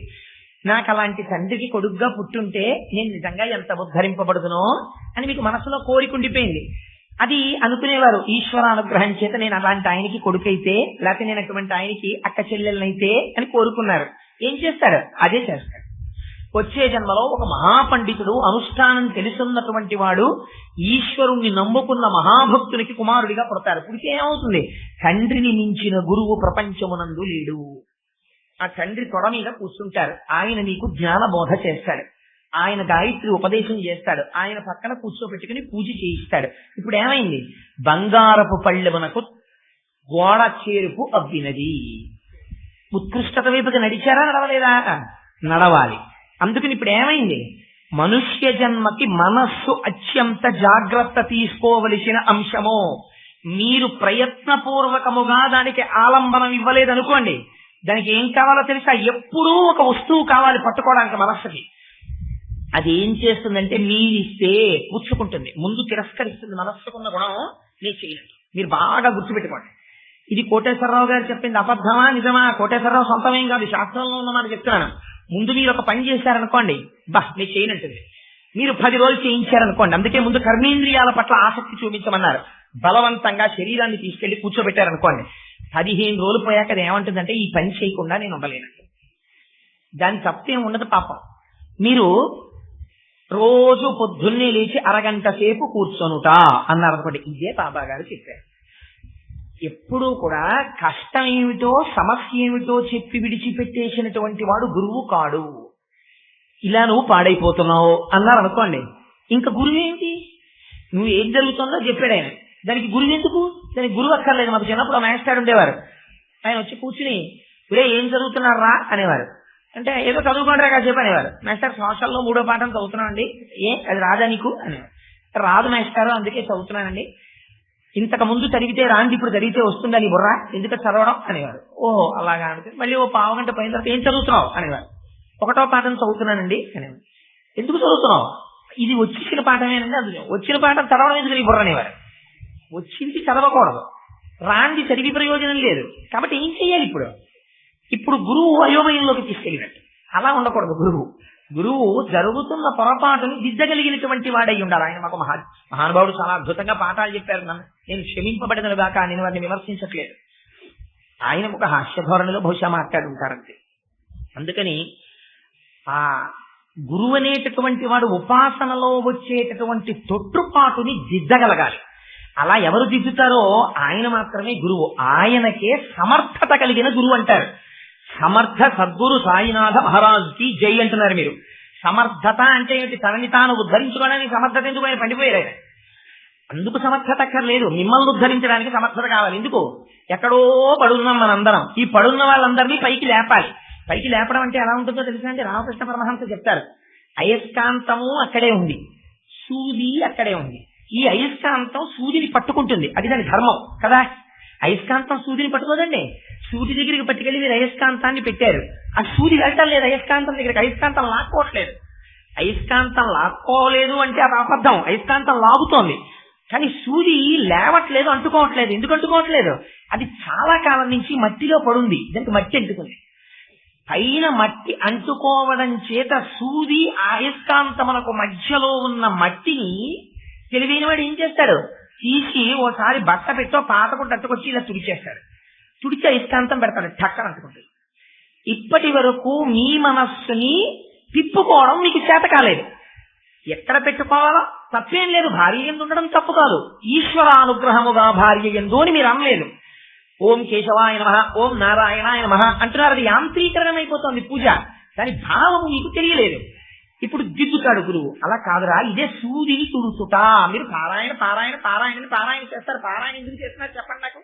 నాకు అలాంటి తండ్రికి కొడుగ్గా పుట్టుంటే నేను నిజంగా ఎంత ఉద్ధరింపబడుతునో అని మీకు మనసులో కోరికుండిపోయింది. అది అనుకునేవారు ఈశ్వరానుగ్రహం చేత నేను అలాంటి ఆయనకి కొడుకైతే, లేకపోతే నేను అటువంటి ఆయనకి అక్క చెల్లెలనైతే అని కోరుకున్నారు. ఏం చేస్తారు? అదే చేస్తారు. వచ్చే జన్మలో ఒక మహాపండితుడు, అనుష్ఠానం తెలుసున్నటువంటి వాడు, ఈశ్వరుణ్ణి నమ్ముకున్న మహాభక్తునికి కుమారుడిగా పుడతారు. పుడితే ఏమవుతుంది? తండ్రిని మించిన గురువు ప్రపంచమునందు లేడు. ఆ తండ్రి తొడ మీద కూర్చుంటారు, ఆయన నీకు జ్ఞాన బోధ చేస్తాడు, ఆయన గాయత్రి ఉపదేశం చేస్తాడు, ఆయన పక్కన కూర్చోబెట్టుకుని పూజ చేయిస్తాడు. ఇప్పుడు ఏమైంది? బంగారపు పళ్ళెమునకు గోడ చేరుపు అబ్బినది. ఉత్కృష్టత వైపుకి నడిచారా, నడవలేదా? నడవాలి. అందుకని ఇప్పుడు ఏమైంది? మనుష్య జన్మకి మనస్సు అత్యంత జాగ్రత్త తీసుకోవలసిన అంశము. మీరు ప్రయత్నపూర్వకముగా దానికి ఆలంబనం ఇవ్వలేదనుకోండి, దానికి ఏం కావాలో తెలుసా? ఎప్పుడూ ఒక వస్తువు కావాలి పట్టుకోవడానికి మనస్సుకి. అది ఏం చేస్తుందంటే మీరిస్తే పుచ్చుకుంటుంది, ముందు తిరస్కరిస్తుంది. మనస్సుకున్న గుణం నేను చేయలేదు. మీరు బాగా గుర్తుపెట్టుకోండి. ఇది కోటేశ్వరరావు గారు చెప్పింది అబద్ధమా నిజమా? కోటేశ్వరరావు సొంతమేం కాదు, శాస్త్రంలో ఉన్నమాట చెప్తున్నాను. ముందు మీరు ఒక పని చేశారనుకోండి, నేను చేయనంటుంది. మీరు 10 రోజులు చేయించారనుకోండి, అందుకే ముందు కర్మేంద్రియాల పట్ల ఆసక్తి చూపించమన్నారు. బలవంతంగా శరీరాన్ని తీసుకెళ్లి కూర్చోబెట్టారనుకోండి, 15 రోజులు పోయాక అది ఏమంటుందంటే ఈ పని చేయకుండా నేను ఉండలేనండి. దాని తప్పేం ఉండదు పాపం. మీరు రోజు పొద్దున్నే లేచి అరగంట సేపు కూర్చొనుట అన్నారు అనుకోండి, ఇదే బాబా గారు చెప్పారు. ఎప్పుడూ కూడా కష్టం ఏమిటో సమస్య ఏమిటో చెప్పి విడిచిపెట్టేసినటువంటి వాడు గురువు కాడు. ఇలా నువ్వు పాడైపోతున్నావు అన్నారు అనుకోండి, ఇంకా గురువు ఏమిటి? నువ్వు ఏం జరుగుతుందో చెప్పాడు ఆయన, దానికి గురువు ఎందుకు? దానికి గురువు అక్కర్లేదు. మాకు చిన్నప్పుడు మాస్టర్ ఉండేవారు, ఆయన వచ్చి కూర్చుని ఇప్పుడే ఏం చదువుతున్నారా అనేవారు. అంటే ఏదో చదువుకుంటారా కాసేపు అనేవారు. మాస్టర్ సోషల్లో 3వ పాఠం చదువుతున్నానండి. అది రాదా నీకు అనేవారు. రాదు మాస్టారు, అందుకే చదువుతున్నానండి. ఇంతకు ముందు చదివితే రాంది, ఇప్పుడు చదివితే వస్తుందా నీ బుర్రా, ఎందుకు చదవడం అనేవారు. ఓహో అలాగా అంటే మళ్ళీ ఓ పావుగంట పోయిన తర్వాత ఏం చదువుతున్నావు అనేవారు. 1వ పాఠం చదువుతున్నానండి అనేవారు. ఎందుకు చదువుతున్నావు? ఇది వచ్చిన పాఠమేనండి. అందులో వచ్చిన పాఠం చదవడం ఎందుకు నీ బుర్ర అనేవారు. వచ్చింది చదవకూడదు, రాంది చదివి ప్రయోజనం లేదు. కాబట్టి ఏం చెయ్యాలి ఇప్పుడు? ఇప్పుడు గురువు అయోమయంలోకి తీసుకెళ్ళినట్టు. అలా ఉండకూడదు. గురువు జరుగుతున్న పొరపాటుని దిద్దగలిగినటువంటి వాడై ఉండాలి. ఆయన మాకు మహానుభావుడు చాలా అద్భుతంగా పాఠాలు చెప్పారు. నేను క్షమింపబడిన దాకా నేను వారిని విమర్శించట్లేదు. ఆయన ఒక హాస్య ధోరణిలో బహుశా మాట్లాడుంటారంతే. అందుకని ఆ గురువు అనేటటువంటి వాడు ఉపాసనలో వచ్చేటటువంటి తొట్టుపాటుని దిద్దగలగాలి. అలా ఎవరు దిద్దుతారో ఆయన మాత్రమే గురువు. ఆయనకే సమర్థత కలిగిన గురువు అంటారు. సమర్థ సద్గురు సాయినాథ మహారాజుకి జై అంటున్నారు మీరు. సమర్థత అంటే ఏంటి? తనని తాను ఉద్ధరించుకోవడానికి సమర్థత ఎందుకు? ఆయన పండిపోయారు. ఆయన అందుకు సమర్థత అక్కర్లేదు. మిమ్మల్ని ఉద్ధరించడానికి సమర్థత కావాలి. ఎందుకు? ఎక్కడో పడున్నాం మనందరం. ఈ పడున్న వాళ్ళందరినీ పైకి లేపాలి. పైకి లేపడం అంటే ఎలా ఉంటుందో తెలుసా అండి? రామకృష్ణ పరమహంస చెప్తారు. అయస్కాంతము అక్కడే ఉంది, సూది అక్కడే ఉంది. ఈ అయస్కాంతం సూదిని పట్టుకుంటుంది, అది దాని ధర్మం కదా. అయస్కాంతం సూదిని పట్టుకోదండి. సూది దగ్గరికి పట్టుకెళ్ళి మీరు అయస్కాంతాన్ని పెట్టారు, ఆ సూది వెళ్ళటం లేదు అయస్కాంతం దగ్గరికి. అయస్కాంతం లాక్కోవట్లేదు. అయస్కాంతం లాక్కోలేదు అంటే అది అబద్ధం. అయస్కాంతం లాగుతోంది, కానీ సూది లేవట్లేదు, అంటుకోవట్లేదు. ఎందుకు అంటుకోవట్లేదు? అది చాలా కాలం నుంచి మట్టిలో పడుంది, దానికి మట్టి అంటుకుంది. పైన మట్టి అంటుకోవడం చేత సూది అయస్కాంతమునకు మధ్యలో ఉన్న మట్టిని తెలివైన వాడు ఏం చేస్తాడు? తీసి ఓసారి బట్ట పెట్టో పాతకుండా అట్టుకొచ్చి ఇలా తుడిచేస్తాడు. తుడిచి అయస్కాంతం పెడతాడు, ఠక్కన అంటుకుంటుంది. ఇప్పటి వరకు మీ మనస్సుని తిప్పుకోవడం మీకు చేత కాలేదు. ఎక్కడ పెట్టుకోవాలో తప్పేం లేదు. భార్య యందు ఉండడం తప్పు కాదు. ఈశ్వరానుగ్రహముగా భార్య యందు అని మీరు అనలేదు. ఓం కేశవాయ నమః, ఓం నారాయణాయ నమః అంటున్నారు. అది యాంత్రీకరణం అయిపోతుంది పూజ. దాని భావము మీకు తెలియలేదు. ఇప్పుడు దిద్దుతాడు గురువు. అలా కాదురా, ఇదే సూదిని తుడుచుట. మీరు పారాయణ పారాయణ పారాయణ పారాయణ చేస్తారు. పారాయణ ఎందుకు చేస్తున్నారు చెప్పండి నాకు.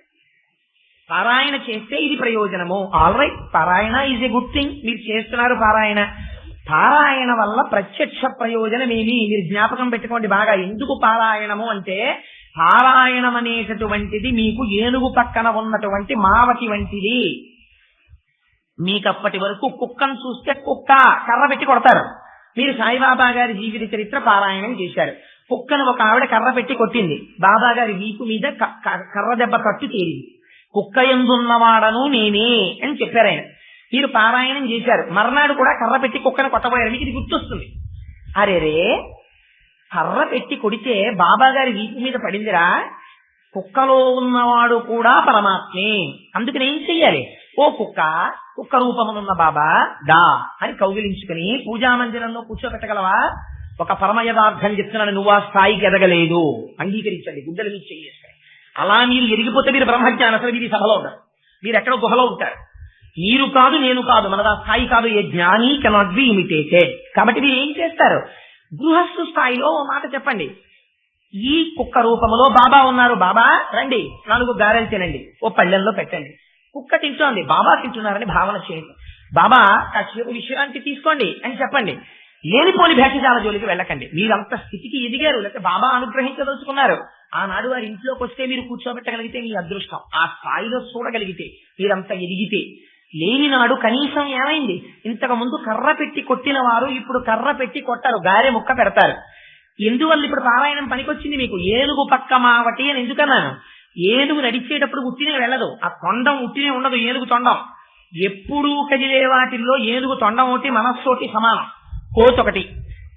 పారాయణ చేస్తే ఇది ప్రయోజనము. ఆల్ రైట్, పారాయణ ఈజ్ ఎ గుడ్ థింగ్. మీరు చేస్తున్నారు పారాయణ. పారాయణ వల్ల ప్రత్యక్ష ప్రయోజనం ఏమి మీరు జ్ఞాపకం పెట్టుకోండి బాగా. ఎందుకు పారాయణము అంటే, పారాయణం అనేటటువంటిది మీకు ఏనుగు పక్కన ఉన్నటువంటి మావటి వంటిది. మీకు అప్పటి వరకు కుక్కను చూస్తే కుక్క కర్ర పెట్టి కొడతారు. మీరు సాయిబాబా గారి జీవిత చరిత్ర పారాయణం చేశారు. కుక్కను ఒక ఆవిడ కర్ర పెట్టి కొట్టింది. బాబా గారి వీపు మీద కర్ర దెబ్బ కట్టు తేలింది. కుక్క ఎందున్నవాడను నేనే అని చెప్పారు ఆయన. మీరు పారాయణం చేశారు. మర్నాడు కూడా కర్ర పెట్టి కుక్కను కొట్టబోయారు. మీకు ఇది గుర్తొస్తుంది. అరేరే, కర్ర పెట్టి కొడితే బాబా గారి వీపు మీద పడిందిరా, కుక్కలో ఉన్నవాడు కూడా పరమాత్మే. అందుకని ఏం చెయ్యాలి? ఓ కుక్క, కుక్క రూపమునున్న బాబా దా అని కౌగిలించుకుని పూజా మందిరంలో కూర్చోబెట్టగలవా? ఒక పరమ యథార్థం చెప్తున్నాను, నువ్వు ఆ స్థాయికి ఎదగలేదు. అంగీకరించండి, గుడ్డలు మీరు చెయ్యేస్తాయి. అలా మీరు ఎరిగిపోతే మీరు బ్రహ్మజ్ఞానం. అసలు మీరు సభలో ఉంటారు, మీరు ఎక్కడో గుహలో ఉంటారు. మీరు కాదు, నేను కాదు, మనది ఆ స్థాయి కాదు. ఏ జ్ఞాని కెనాట్ బి ఇమిటేటెడ్. కాబట్టి మీరు ఏం చేస్తారు? గృహస్థు స్థాయిలో ఓ మాట చెప్పండి. ఈ కుక్క రూపంలో బాబా ఉన్నారు, బాబా రండి 4 గారెలు తినండి, ఓ పళ్ళెంలో పెట్టండి. కుక్క తింటోంది, బాబా తింటున్నారని భావన చేయండి. బాబా కాసేపు విశ్రాంతి తీసుకోండి అని చెప్పండి. లేనిపోని భేషజాల జోలికి వెళ్ళకండి. మీరంత స్థితికి ఎదిగారు, లేకపోతే బాబా అనుగ్రహించదలుచుకున్నారు. ఆనాడు వారి ఇంట్లోకి వస్తే మీరు కూర్చోబెట్టగలిగితే మీ అదృష్టం. ఆ స్థాయిలో చూడగలిగితే, మీరంతా ఎదిగితే. లేని నాడు కనీసం ఏమైంది? ఇంతకు ముందు కర్ర పెట్టి కొట్టిన వారు ఇప్పుడు కర్ర పెట్టి కొట్టారు, గారె ముక్క పెడతారు. ఎందువల్ల ఇప్పుడు పారాయణం పనికొచ్చింది మీకు? ఏనుగు పక్క మావటి అని ఎందుకన్నాను? ఏనుగు నడిచేటప్పుడు ఉట్టినే వెళ్ళదు, ఆ తొండం ఉట్టినే ఉండదు. ఏనుగు తొండం ఎప్పుడూ కదిలే వాటిల్లో ఏనుగు తొండం ఒకటి, మనస్సోటి సమానం, కోతొకటి.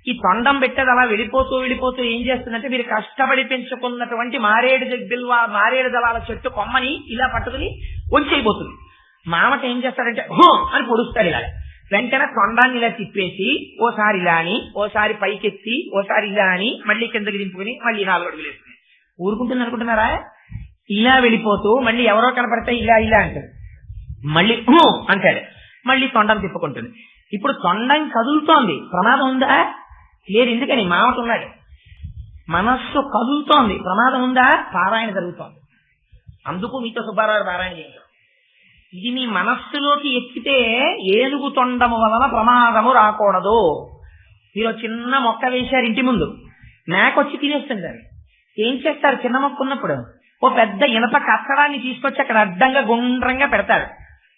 ఈ తొండం పెట్టేది అలా వెళ్ళిపోతూ వెళ్ళిపోతూ ఏం చేస్తుందంటే, మీరు కష్టపడి పెంచుకున్నటువంటి మారేడు దళాల చెట్టు కొమ్మని ఇలా పట్టుకుని వంచైపోతుంది. మామట ఏం చేస్తాడంటే హో అని పొడుస్తాడు. ఇలా వెంటనే తొండాన్ని ఇలా తిప్పేసి ఓసారి ఇలా అని, ఓసారి పైకెత్తి, ఓసారి ఇలా అని, మళ్ళీ కిందకి దింపుకుని మళ్ళీ 4 అడుగులు వేసుకుని ఊరుకుంటుంది అనుకుంటున్నారా? ఇలా వెళ్ళిపోతూ మళ్ళీ ఎవరో కనపడితే ఇలా ఇలా అంటాడు, మళ్ళీ హో అంటాడు, మళ్ళీ తొండం తిప్పుకుంటుంది. ఇప్పుడు తొండం కదులుతోంది, ప్రమాదం ఉందా? లేదు. ఎందుకని? మామట ఉన్నాడు. మనస్సు కదులుతోంది, ప్రమాదం ఉందా? పారాయణ జరుగుతోంది. అందుకు మీతో సుబ్బారావు పారాయణ చేయించాం. ఇది మీ మనస్సులోకి ఎక్కితే ఏనుగు తొండము వలన ప్రమాదము రాకూడదు. మీరు చిన్న మొక్క వేశారు ఇంటి ముందు, మేకొచ్చి తినేస్తుంది. దాన్ని ఏం చేస్తారు? చిన్న మొక్క ఉన్నప్పుడు ఓ పెద్ద ఇనప కట్టడాన్ని తీసుకొచ్చి అక్కడ అడ్డంగా గుండ్రంగా పెడతారు.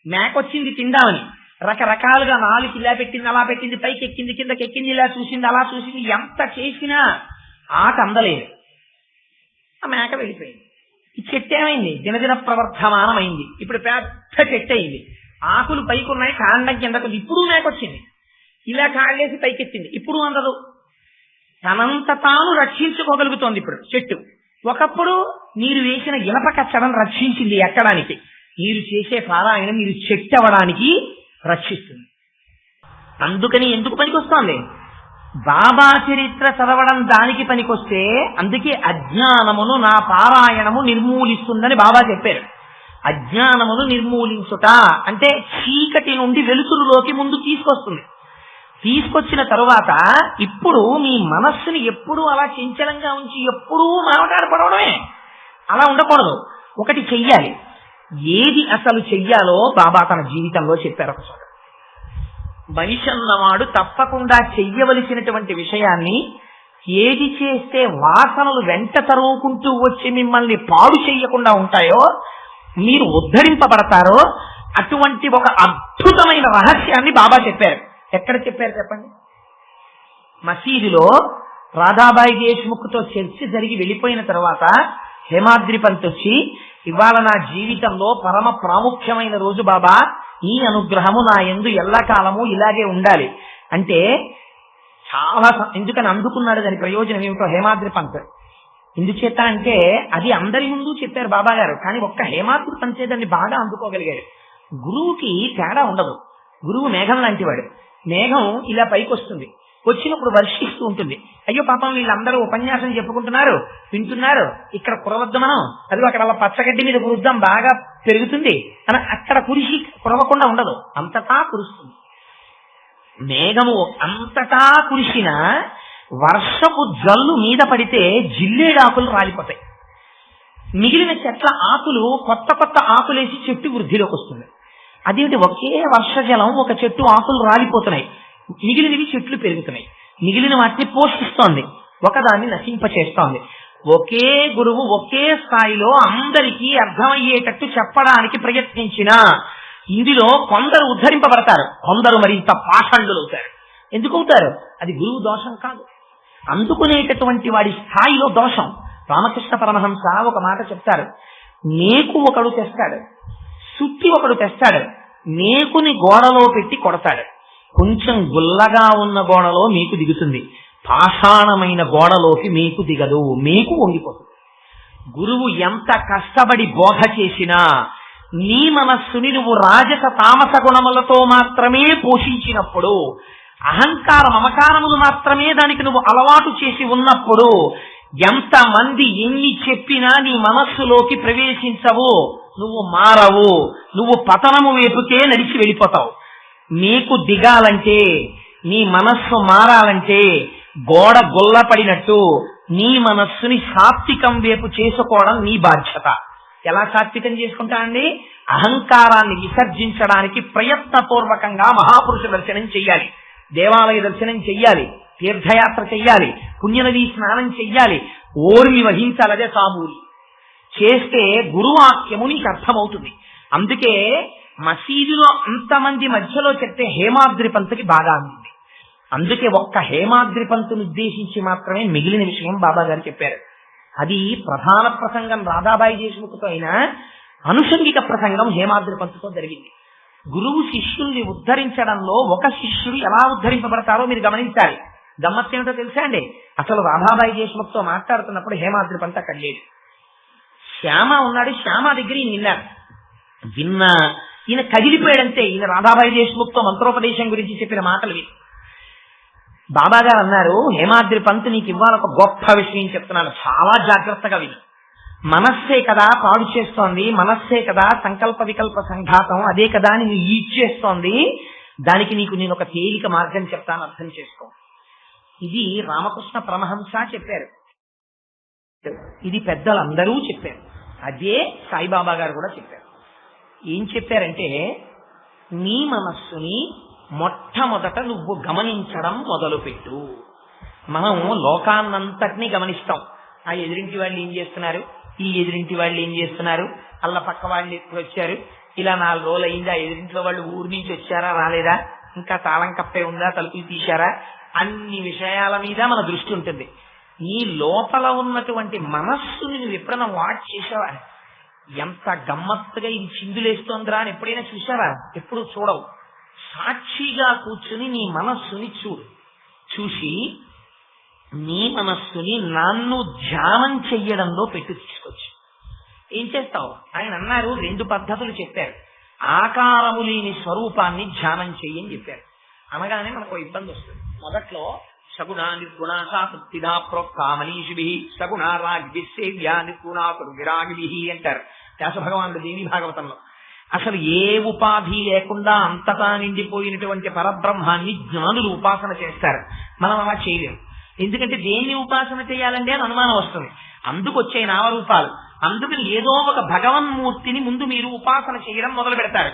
మేకొచ్చింది తిందామని రకరకాలుగా 4 ఇలా పెట్టింది, అలా పెట్టింది, పైకి ఎక్కింది, కిందకి ఎక్కింది, ఇలా చూసింది, అలా చూసింది. ఎంత చేసినా ఆట అందలేదు. ఆ మేక వెళ్ళిపోయింది. ఈ చెట్టు ఏమైంది? దినదిన ప్రవర్ధమానమైంది. ఇప్పుడు పెద్ద చెట్టు అయింది. ఆకులు పైకి ఉన్నాయి, కాండం కిందకు. ఇప్పుడు మేకొచ్చింది, ఇలా కాళ్ళేసి పైకెత్తింది. ఇప్పుడు అందదు. తనంత తాను రక్షించుకోగలుగుతోంది ఇప్పుడు చెట్టు. ఒకప్పుడు మీరు వేసిన ఇనప కచ్చడం రక్షించింది ఎక్కడానికి. మీరు చేసే పారాయణం మీరు చెట్టు అవ్వడానికి రక్షిస్తుంది. అందుకని ఎందుకు పనికొస్తోంది? బాబా చరిత్ర చదవడం దానికి పనికొస్తే, అందుకే అజ్ఞానమును నా పారాయణము నిర్మూలిస్తుందని బాబా చెప్పారు. అజ్ఞానమును నిర్మూలించుట అంటే చీకటి నుండి వెలుతురులోకి ముందు తీసుకొస్తుంది. తీసుకొచ్చిన తరువాత ఇప్పుడు మీ మనస్సుని ఎప్పుడూ అలా చంచలంగా ఉంచి ఎప్పుడూ మాట్లాడపడమే, అలా ఉండకూడదు. ఒకటి చెయ్యాలి. ఏది అసలు చెయ్యాలో బాబా తన జీవితంలో చెప్పారు. ఒకసారి మనిషి అన్నవాడు తప్పకుండా చెయ్యవలసినటువంటి విషయాన్ని, ఏది చేస్తే వాసనలు వెంట తరుముకుంటూ వచ్చి మిమ్మల్ని పాడు చెయ్యకుండా ఉంటాయో, మీరు ఉద్ధరింపబడతారో, అటువంటి ఒక అద్భుతమైన రహస్యాన్ని బాబా చెప్పారు. ఎక్కడ చెప్పారు చెప్పండి? మసీదులో రాధాబాయి దేశ్ముఖ్తో చర్చ జరిగి వెళ్ళిపోయిన తర్వాత హేమాద్రి పంత్ వచ్చి, ఇవాళ నా జీవితంలో పరమ ప్రాముఖ్యమైన రోజు బాబా, ఈ అనుగ్రహము నా యందు ఎల్లకాలము ఇలాగే ఉండాలి అంటే చాలా ఎందుకని అందుకున్నాడు. దాని ప్రయోజనం ఏమిటో హేమాద్రి పంత్ ఎందుచేత అంటే అది అందరి ముందు చెప్పారు బాబా గారు. కానీ ఒక్క హేమాద్రి పంతే దాన్ని బాగా అందుకోగలిగాడు. గురువుకి తేడా ఉండదు. గురువు మేఘం లాంటి వాడు. మేఘం ఇలా పైకి వస్తుంది, వచ్చినప్పుడు వర్షిస్తూ ఉంటుంది. అయ్యో పాపం వీళ్ళందరూ ఉపన్యాసం చెప్పుకుంటున్నారు, వింటున్నారు, ఇక్కడ కురవద్దు మనం, అది అక్కడ అలా పచ్చగడ్డి మీద కురుద్దాం బాగా పెరుగుతుంది అని అక్కడ కురవకుండా ఉండదు, అంతటా కురుస్తుంది. మేఘము అంతటా కురిసిన వర్షపు జల్లు మీద పడితే జిల్లేడాకులు రాలిపోతాయి. మిగిలిన చెట్ల ఆకులు కొత్త కొత్త ఆకులేసి చెట్టు వృద్ధిలోకి వస్తుంది. అదేంటి, ఒకే వర్షజలం ఒక చెట్టు ఆకులు రాలిపోతున్నాయి, మిగిలినవి చెట్లు పెరుగుతున్నాయి. మిగిలిన వాటిని పోషిస్తోంది, ఒకదాన్ని నశింపచేస్తోంది. ఒకే గురువు ఒకే స్థాయిలో అందరికీ అర్థమయ్యేటట్టు చెప్పడానికి ప్రయత్నించినా ఇందులో కొందరు ఉద్ధరింపబడతారు, కొందరు మరింత పాషండులు అవుతారు. ఎందుకు అవుతారు? అది గురువు దోషం కాదు, అందుకునేటటువంటి వాడి స్థాయిలో దోషం. రామకృష్ణ పరమహంస ఒక మాట చెప్తారు. మేకు ఒకడు తెస్తాడు, సుత్తి ఒకడు తెస్తాడు, మేకుని గోడలో పెట్టి కొడతాడు. కొంచెం గుల్లగా ఉన్న గోడలో మేకు దిగుతుంది, పాషాణమైన గోడలోకి మేకు దిగదు, మేకు వంగిపోతుంది. గురువు ఎంత కష్టపడి బోధ చేసినా నీ మనస్సుని నువ్వు రాజస తామస గుణములతో మాత్రమే పోషించినప్పుడు, అహంకార మమకారములు మాత్రమే దానికి నువ్వు అలవాటు చేసి ఉన్నప్పుడు, ఎంతమంది ఎన్ని చెప్పినా నీ మనస్సులోకి ప్రవేశించవు, నువ్వు మారవు, నువ్వు పతనము వైపుకే నడిచి వెళ్ళిపోతావు. నీకు దిగాలంటే, నీ మనస్సు మారాలంటే గోడ గొల్లపడినట్టు నీ మనస్సుని సాత్వికం వైపు చేసుకోవడం నీ బాధ్యత. ఎలా సాత్వికం చేసుకుంటానండి? అహంకారాన్ని విసర్జించడానికి ప్రయత్నపూర్వకంగా మహాపురుష దర్శనం చెయ్యాలి, దేవాలయ దర్శనం చెయ్యాలి, తీర్థయాత్ర చెయ్యాలి, పుణ్యనదీ స్నానం చెయ్యాలి, ఓర్మి వహించాలి. అదే సామూరి చేస్తే గురువాక్యము నీకు అర్థమవుతుంది. అందుకే మసీదులో అంతమంది మధ్యలో చెప్తే హేమాద్రి పంతుకి బాగా అందింది. అందుకే ఒక్క హేమాద్రి పంతుని ఉద్దేశించి మాత్రమే మిగిలిన విషయం బాబా గారు చెప్పారు. అది ప్రధాన ప్రసంగం రాధాబాయి దేశ్ముఖ్తో అయినా అనుషంగిక ప్రసంగం హేమాద్రి పంతుతో జరిగింది. గురువు శిష్యుల్ని ఉద్ధరించడంలో ఒక శిష్యుడు ఎలా ఉద్ధరింపబడతారో మీరు గమనించాలి. గమ్మత్తేమిటో తెలుసా అండి? అసలు రాధాబాయి దేశ్ముఖ్తో మాట్లాడుతున్నప్పుడు హేమాద్రి పంత్ అక్కడ లేడు, శ్యామ ఉన్నాడు. శ్యామ దగ్గర ఈయన విన్నా ఈయన కదిలిపోయాడంతే. ఈయన రాధాబాయి దేశ్ముఖ్తో మంత్రోపదేశం గురించి చెప్పిన మాటలు విని బాబా గారు అన్నారు, హేమాద్రి పంత్ నీకు ఇవాళ ఒక గొప్ప విషయం చెప్తున్నాను, చాలా జాగ్రత్తగా విను. మనస్సే కదా పాడు చేస్తోంది, మనస్సే కదా సంకల్ప వికల్ప సంఘాతం, అదే కదా నేను ఈడ్చేస్తోంది, దానికి నీకు నేను ఒక తేలిక మార్గం చెప్తాను, అర్థం చేసుకో. ఇది రామకృష్ణ పరమహంస చెప్పారు, ఇది పెద్దలందరూ చెప్పారు, అదే సాయిబాబా గారు కూడా చెప్పారు. ఏం చెప్పారంటే, నీ మనస్సుని మొట్టమొదట నువ్వు గమనించడం మొదలుపెట్టు. మనం లోకాన్నంతటినీ గమనిస్తాం. ఆ ఎదురింటి వాళ్ళు ఏం చేస్తున్నారు, ఈ ఎదురింటి వాళ్ళు ఏం చేస్తున్నారు, అల్ల పక్క వాళ్ళు ఎప్పుడు వచ్చారు, ఇలా 4 రోజులు అయిందా, ఎదురింట్లో వాళ్ళు ఊరి నుంచి వచ్చారా రాలేదా, ఇంకా తాళం కప్పే ఉందా, తలుపులు తీశారా, అన్ని విషయాల మీద మన దృష్టి ఉంటుంది. నీ లోపల ఉన్నటువంటి మనస్సుని నువ్వు ఎప్పుడైనా వాచ్ చేసావా? ఎంత గమ్మత్తుగా ఇది చిందులేస్తోందిరా అని ఎప్పుడైనా చూసావా? ఎప్పుడు చూడవు. సాక్షిగా కూర్చుని నీ మనస్సుని చూడు. చూసి నీ మనస్సుని నన్ను ధ్యానం చెయ్యడంలో పెట్టు తీసుకొచ్చు. ఏం చేస్తావు? ఆయన అన్నారు, 2 పద్ధతులు చెప్పారు. ఆకారము లేని స్వరూపాన్ని ధ్యానం చెయ్యని చెప్పారు. అనగానే మనకు ఇబ్బంది వస్తుంది. మొదట్లో సగుణ నిర్గుణ సాతృప్తిదా ప్రోక్త మనీషిభి సగుణ రాగ్విసేవ్యా నిర్గుణాకుడు విరాగిభి అంటారు వ్యాస భగవానుడు దేవి భాగవతంలో. అసలు ఏ ఉపాధి లేకుండా అంతటా నిండిపోయినటువంటి పరబ్రహ్మాన్ని జ్ఞానులు ఉపాసన చేస్తారు. మనం అలా చేయలేము. ఎందుకంటే దేన్ని ఉపాసన చేయాలంటే అని అనుమానం వస్తుంది. అందుకు వచ్చే నామరూపాలు. అందుకని ఏదో ఒక భగవన్మూర్తిని ముందు మీరు ఉపాసన చేయడం మొదలు పెడతారు.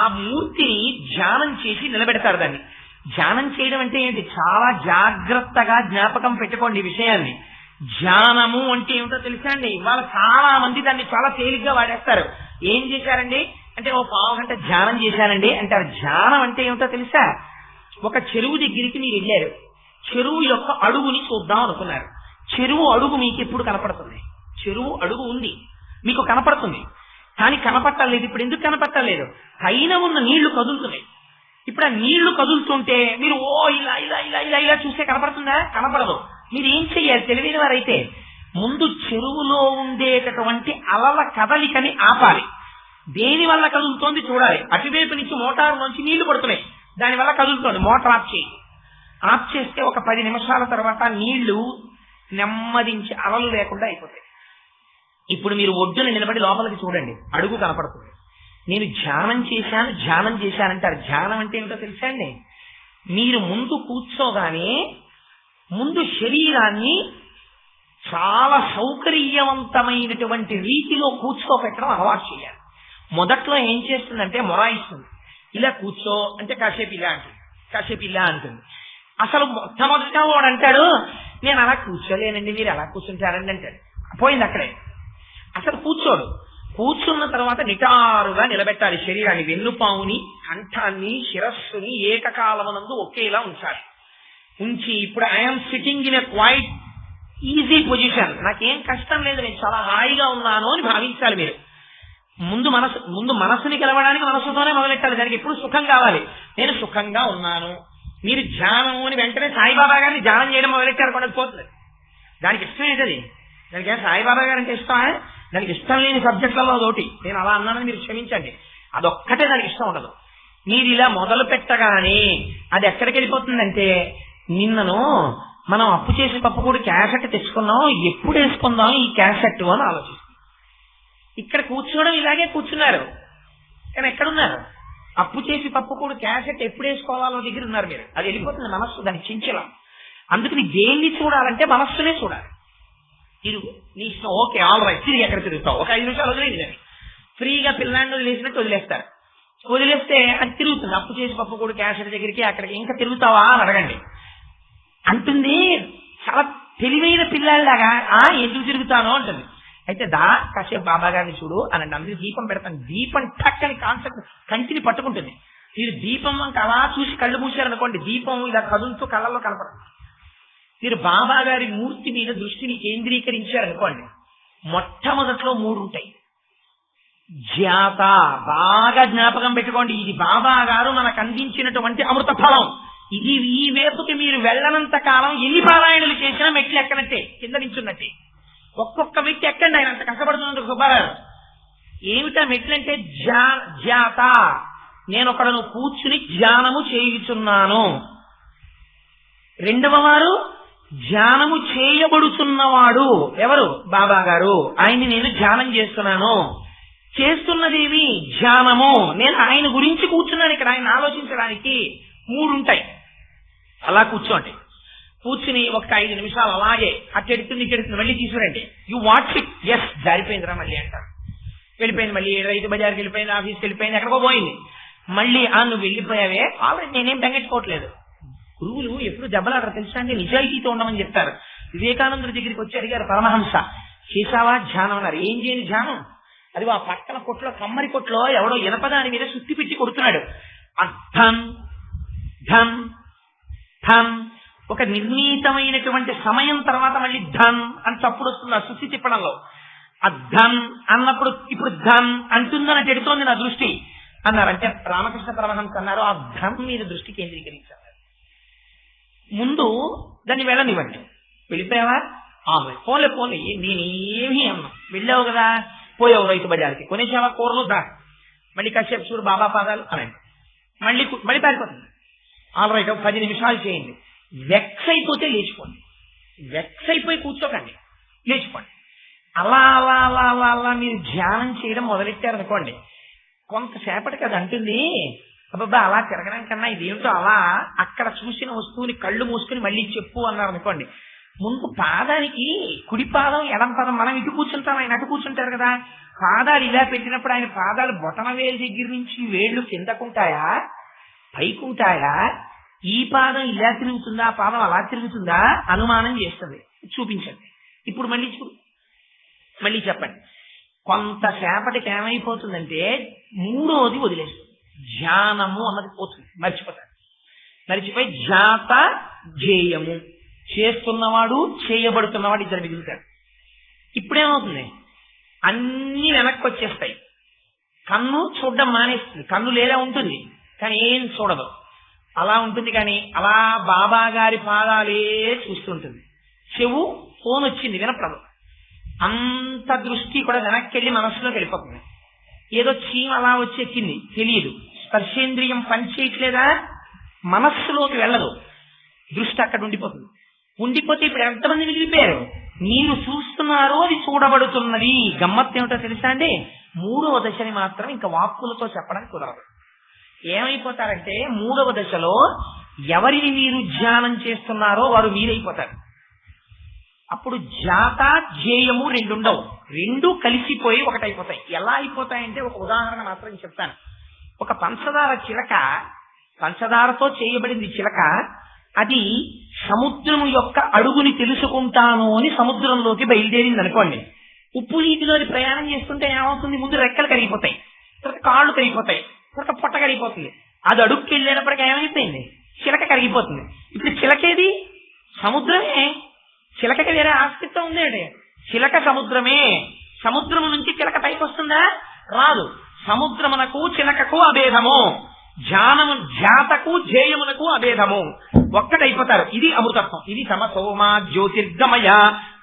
ఆ మూర్తిని ధ్యానం చేసి నిలబెడతారు. దాన్ని ధ్యానం చేయడం అంటే ఏంటి? చాలా జాగ్రత్తగా జ్ఞాపకం పెట్టుకోండి ఈ విషయాన్ని. ధ్యానము అంటే ఏమిటో తెలుసా అండి? ఇవాళ చాలా మంది దాన్ని చాలా తేలిగ్గా వాడేస్తారు. ఏం చేశారండి అంటే, ఓ 1/2 గంట ధ్యానం చేశానండి అంటారు. ధ్యానం అంటే ఏమిటో తెలుసా? ఒక చెరువు దగ్గరికి మీరు వెళ్ళారు. చెరువు యొక్క అడుగుని చూద్దాం అనుకున్నారు. చెరువు అడుగు మీకు ఎప్పుడు కనపడుతుంది? చెరువు అడుగు ఉంది, మీకు కనపడుతుంది. కానీ కనపట్టలేదు. ఇప్పుడు ఎందుకు కనపట్టలేదు? పైన ఉన్న నీళ్లు కదులుతున్నాయి. ఇప్పుడు ఆ నీళ్లు కదులుతుంటే మీరు ఓ ఇలా ఇలా ఇలా ఇలా ఇలా చూస్తే కనపడుతుందా? కనపడదు. మీరు ఏం చెయ్యాలి తెలివైన వారైతే? ముందు చెరువులో ఉండేటటువంటి అలల కదలికని ఆపాలి. దేని వల్ల కదులుతోంది చూడాలి. అటువైపు నుంచి మోటారు నుంచి నీళ్లు పడుతున్నాయి, దానివల్ల కదులుతోంది. మోటార్ ఆఫ్ చేయి. ఆఫ్ చేస్తే ఒక 10 నిమిషాల తర్వాత నీళ్లు నెమ్మదించి అలలు లేకుండా అయిపోతాయి. ఇప్పుడు మీరు ఒడ్డున నిలబడి లోపలికి చూడండి, అడుగు కనపడుతుంది. నేను ధ్యానం చేశానంటారు. ధ్యానం అంటే ఏమిటో తెలుసా అండి? మీరు ముందు కూర్చోగానే ముందు శరీరాన్ని చాలా సౌకర్యవంతమైనటువంటి రీతిలో కూర్చోపెట్టడం అలవాటు చేయాలి. మొదట్లో ఏం చేస్తుందంటే మొరాయిస్తుంది. ఇలా కూర్చో అంటే కాసేపు ఇలా అంటుంది, కాసేపు ఇలా అంటుంది. అసలు మొట్టమొదటిగా వాడు అంటాడు, నేను అలా కూర్చోలేనండి, మీరు ఎలా కూర్చుంటారండి అంటాడు. పోయింది అక్కడే. అసలు కూర్చోడు. కూర్చున్న తర్వాత నిటారుగా నిలబెట్టాలి శరీరాన్ని. వెన్నుపాముని, కంఠాన్ని, శిరస్సుని ఏకకాలమునందు ఒకేలా ఉంచాలి. ఉంచి ఇప్పుడు I'm sitting in a quiet easy position, నాకేం కష్టం లేదు, నేను చాలా హాయిగా ఉన్నాను అని భావించాలి. మీరు ముందు మనస్సుని గెలవడానికి మనస్సుతోనే మొదలెట్టాలి. దానికి ఎప్పుడు సుఖం కావాలి. నేను సుఖంగా ఉన్నాను. మీరు ధ్యానం అని వెంటనే సాయిబాబా గారిని ధ్యానం చేయడం మొదలెట్టారు కూడా పోతుంది. దానికి ఇష్టం ఏంటది? దానికి సాయిబాబా గారు అంటే ఇష్టమా? దానికి ఇష్టం లేని సబ్జెక్టులలో ఒకటి. నేను అలా అన్నానని మీరు క్షమించండి, అదొక్కటే దానికి ఇష్టం ఉండదు. మీరు ఇలా మొదలు పెట్టగానే అది ఎక్కడికి వెళ్ళిపోతుందంటే, నిన్నను మనం అప్పు చేసి పప్పు కూడా క్యాసెట్ తెచ్చుకున్నాం, ఎప్పుడు వేసుకుందాం ఈ క్యాసెట్ అని ఆలోచిస్తుంది. ఇక్కడ కూర్చోవడం ఇలాగే కూర్చున్నారు, కానీ ఎక్కడున్నారు? అప్పు చేసి పప్పు కూడా క్యాసెట్ ఎప్పుడు వేసుకోవాలో దగ్గర ఉన్నారు మీరు. అది వెళ్ళిపోతుంది మనస్సు, దాన్ని చించలం. అందుకని దేన్ని చూడాలంటే మనస్సునే చూడాలి. తిరుగు, నీ ఇష్టం, ఓకే ఆల్ రైట్, తిరిగి ఎక్కడ తిరుగుతావు? ఒక 5 నిమిషాలు వదిలేదు. ఫ్రీగా పిల్లాన్ని వదిలేసినట్టు వదిలేస్తారు. వదిలేస్తే అది తిరుగుతుంది. అప్పు చేసి పప్పు కూడా క్యాసెట్ దగ్గరికి అక్కడికి. ఇంకా తిరుగుతావా అని అడగండి అంటుంది. చాలా తెలివైన పిల్లల్లాగా ఎందుకు తిరుగుతానో అంటుంది. అయితే కాసేపు బాబా గారిని చూడు అనండి. అందుకు దీపం పెడతాను. దీపం టక్కని కాన్సెప్ట్ కంటిని పట్టుకుంటుంది. మీరు దీపం అలా చూసి కళ్ళు మూసారనుకోండి, దీపం ఇలా కదులుతూ కళ్ళల్లో కనపడుతుంది. మీరు బాబా గారి మూర్తి మీద దృష్టిని కేంద్రీకరించారనుకోండి, మొట్టమొదట్లో 3 ఉంటాయి. జ్ఞాత, బాగా జ్ఞాపకం పెట్టుకోండి, ఇది బాబా గారు మనకు అందించినటువంటి అమృత ఫలం. ఇది ఈ వైపుకి మీరు వెళ్ళనంత కాలం ఎన్ని పారాయణలు చేసినా మెట్లు ఎక్కనట్టే, కింద నించున్నట్టే. ఒక్కొక్క మెట్లు ఎక్కండి, ఆయన అంత కష్టపడుతున్నందుకు సుబ్బారావు. ఏమిటా మెట్లు అంటే జ్ఞాత, నేను ఒకడను కూర్చుని ధ్యానము చేయుచున్నాను. రెండవ వారు ధ్యానము చేయబడుతున్నవాడు. ఎవరు? బాబా గారు. ఆయన్ని నేను ధ్యానం చేస్తున్నాను. చేస్తున్నదేవి ధ్యానము. నేను ఆయన గురించి కూర్చున్నాను ఇక్కడ, ఆయన ఆలోచించడానికి. 3 ఉంటాయి. అలా కూర్చోండి. కూర్చుని ఒక 5 నిమిషాలు అలాగే అట్టెడుతుంది ఇట్టెడుతుంది, మళ్ళీ తీసుకురండి. You watch it. ఎస్, జారిపోయిందిరా మళ్ళీ అంటారు. వెళ్ళిపోయింది, మళ్ళీ రైతు బజార్కి వెళ్ళిపోయింది, ఆఫీస్కి వెళ్ళిపోయింది, ఎక్కడికో పోయింది. మళ్ళీ నువ్వు వెళ్ళిపోయావే, ఆల్రెడీ నేనేం బెంగెట్టుకోవట్లేదు. గురువులు ఎప్పుడు దెబ్బలాడరు తెలుసా అండి, నిజాయితీతో ఉండమని చెప్తారు. వివేకానందుడి దగ్గరికి వచ్చి అడిగారు పరమహంస, చేశావా ధ్యానం అన్నారు. ఏం చేయని ధ్యానం? అది ఆ పక్కన కొట్లో, కమ్మరి కొట్లో ఎవడో ఇనపదాని మీద సుత్తి పెట్టి కొడుతున్నాడు. ధన్ ధన్ ధన్ ఒక నిర్ణీతమైనటువంటి సమయం తర్వాత మళ్ళీ ధన్ అని చప్పుడు వస్తుంది ఆ సుస్థి తిప్పడంలో. ఆ ధన్ అన్నప్పుడు ఇప్పుడు ధన్ అంటుందని పెడుతోంది నా దృష్టి అన్నారు. అంటే రామకృష్ణ పరమహంస అన్నారు ఆ ధన్ మీద దృష్టి కేంద్రీకరించారు. ముందు దాన్ని వెళ్ళనివ్వండి. వెళ్ళిపోయావా పోలే నేనేమీ అన్నా. వెళ్ళావు కదా, పోయావు రైతు బజార్కి, కొనేసావా కూరలు దా, మళ్ళీ కాసేపు చూడు బాబా పాదాలు అనండి, మళ్ళీ పారిపోతుంది. ఆల్ రైట్ 10 నిమిషాలు చేయండి. వెక్స్ అయిపోతే లేచిపోండి, వెక్స్ అయిపోయి కూర్చోకండి, లేచిపోండి. అలా అలా అలా అలా అలా మీరు ధ్యానం చేయడం మొదలెట్టారనుకోండి, కొంతసేపటికి అది అంటుంది అబ్బా అలా తిరగడం కన్నా ఇదేమిటో అలా అక్కడ చూసిన వస్తువుని కళ్ళు మూసుకుని మళ్ళీ చెప్పు అన్నారు అనుకోండి. ముందు పాదానికి కుడి పాదం ఎడం పాదం, మనం ఇటు కూర్చుంటాం ఆయన అటు కూర్చుంటారు కదా, పాదాలు ఇలా పెట్టినప్పుడు ఆయన పాదాలు బొటన వేలు దగ్గర నుంచి వేళ్లు కిందకుంటాయా పైకుంటాయా, ఈ పాదం ఇలా తిరుగుతుందా ఆ పాదం అలా తిరుగుతుందా అనుమానం చేస్తుంది. చూపించండి. ఇప్పుడు మళ్ళీ మళ్ళీ చెప్పండి. కొంతసేపటికి ఏమైపోతుందంటే మూడోది వదిలేస్తుంది, ధ్యానము అన్నది పోతుంది, మర్చిపోయి జాత ధ్యేయము, చేస్తున్నవాడు చేయబడుతున్నవాడు ఇద్దరు మిగులుతాడు. ఇప్పుడేమవుతుంది, అన్ని వెనక్కి వచ్చేస్తాయి. కన్ను చూడడం మానేస్తుంది, కన్ను లేదా ఉంటుంది కానీ ఏం చూడదు, అలా ఉంటుంది. కానీ అలా బాబా గారి పాదాలే చూస్తుంటుంది. చెవు ఫోన్ వచ్చింది వినపడదు, అంత దృష్టి కూడా వెనక్కి వెళ్ళి మనస్సులోకి వెళ్ళిపోతుంది. ఏదో చీమ అలా వచ్చి ఎక్కింది తెలియదు, స్పర్శేంద్రియం పనిచేయట్లేదా, మనస్సులోకి వెళ్ళదు, దృష్టి అక్కడ ఉండిపోతుంది. ఉండిపోతే ఇప్పుడు ఎంతమంది మిగిలిపోయారు, మీరు చూస్తున్నారు అది చూడబడుతున్నది. గమ్మత్తు ఏమిటో తెలుసా అండి, 3వ దశని మాత్రం ఇంకా వాక్కులతో చెప్పడానికి కుదరదు. ఏమైపోతారంటే 3వ దశలో ఎవరిని మీరు ధ్యానం చేస్తున్నారో వారు మీరైపోతారు. అప్పుడు జాత ధ్యేయము 2 ఉండవు, 2 కలిసిపోయి ఒకటైపోతాయి. ఎలా అయిపోతాయంటే ఒక ఉదాహరణ మాత్రం చెప్తాను. ఒక పంచదార చిలక, పంచదారతో చేయబడింది చిలక, అది సముద్రము యొక్క అడుగుని తెలుసుకుంటాను అని సముద్రంలోకి బయలుదేరింది అనుకోండి. ఉప్పు నీటిలో ప్రయాణం చేస్తుంటే ఏమవుతుంది, ముందు రెక్కలు కరిగిపోతాయి, తర్వాత కాళ్ళు కరిగిపోతాయి, తర్వాత పొట్ట కరిగిపోతుంది. అది అడుగుకి వెళ్ళేటప్పటికి ఏమైపోయింది, చిలక కరిగిపోతుంది. ఇప్పుడు చిలకేది సముద్రమే, చిలకకి వేరే ఆస్తిత్వం ఉందేంటి, చిలక సముద్రమే. సముద్రము నుంచి చిలక పైకి వస్తుందా, రాదు. సముద్రమునకు చిలకకు అభేదము, జాతకు ధ్యేయమునకు అభేదము, ఒక్కటైపోతారు. ఇది అమృతత్వం. ఇది సమసోమా జ్యోతిర్గమయ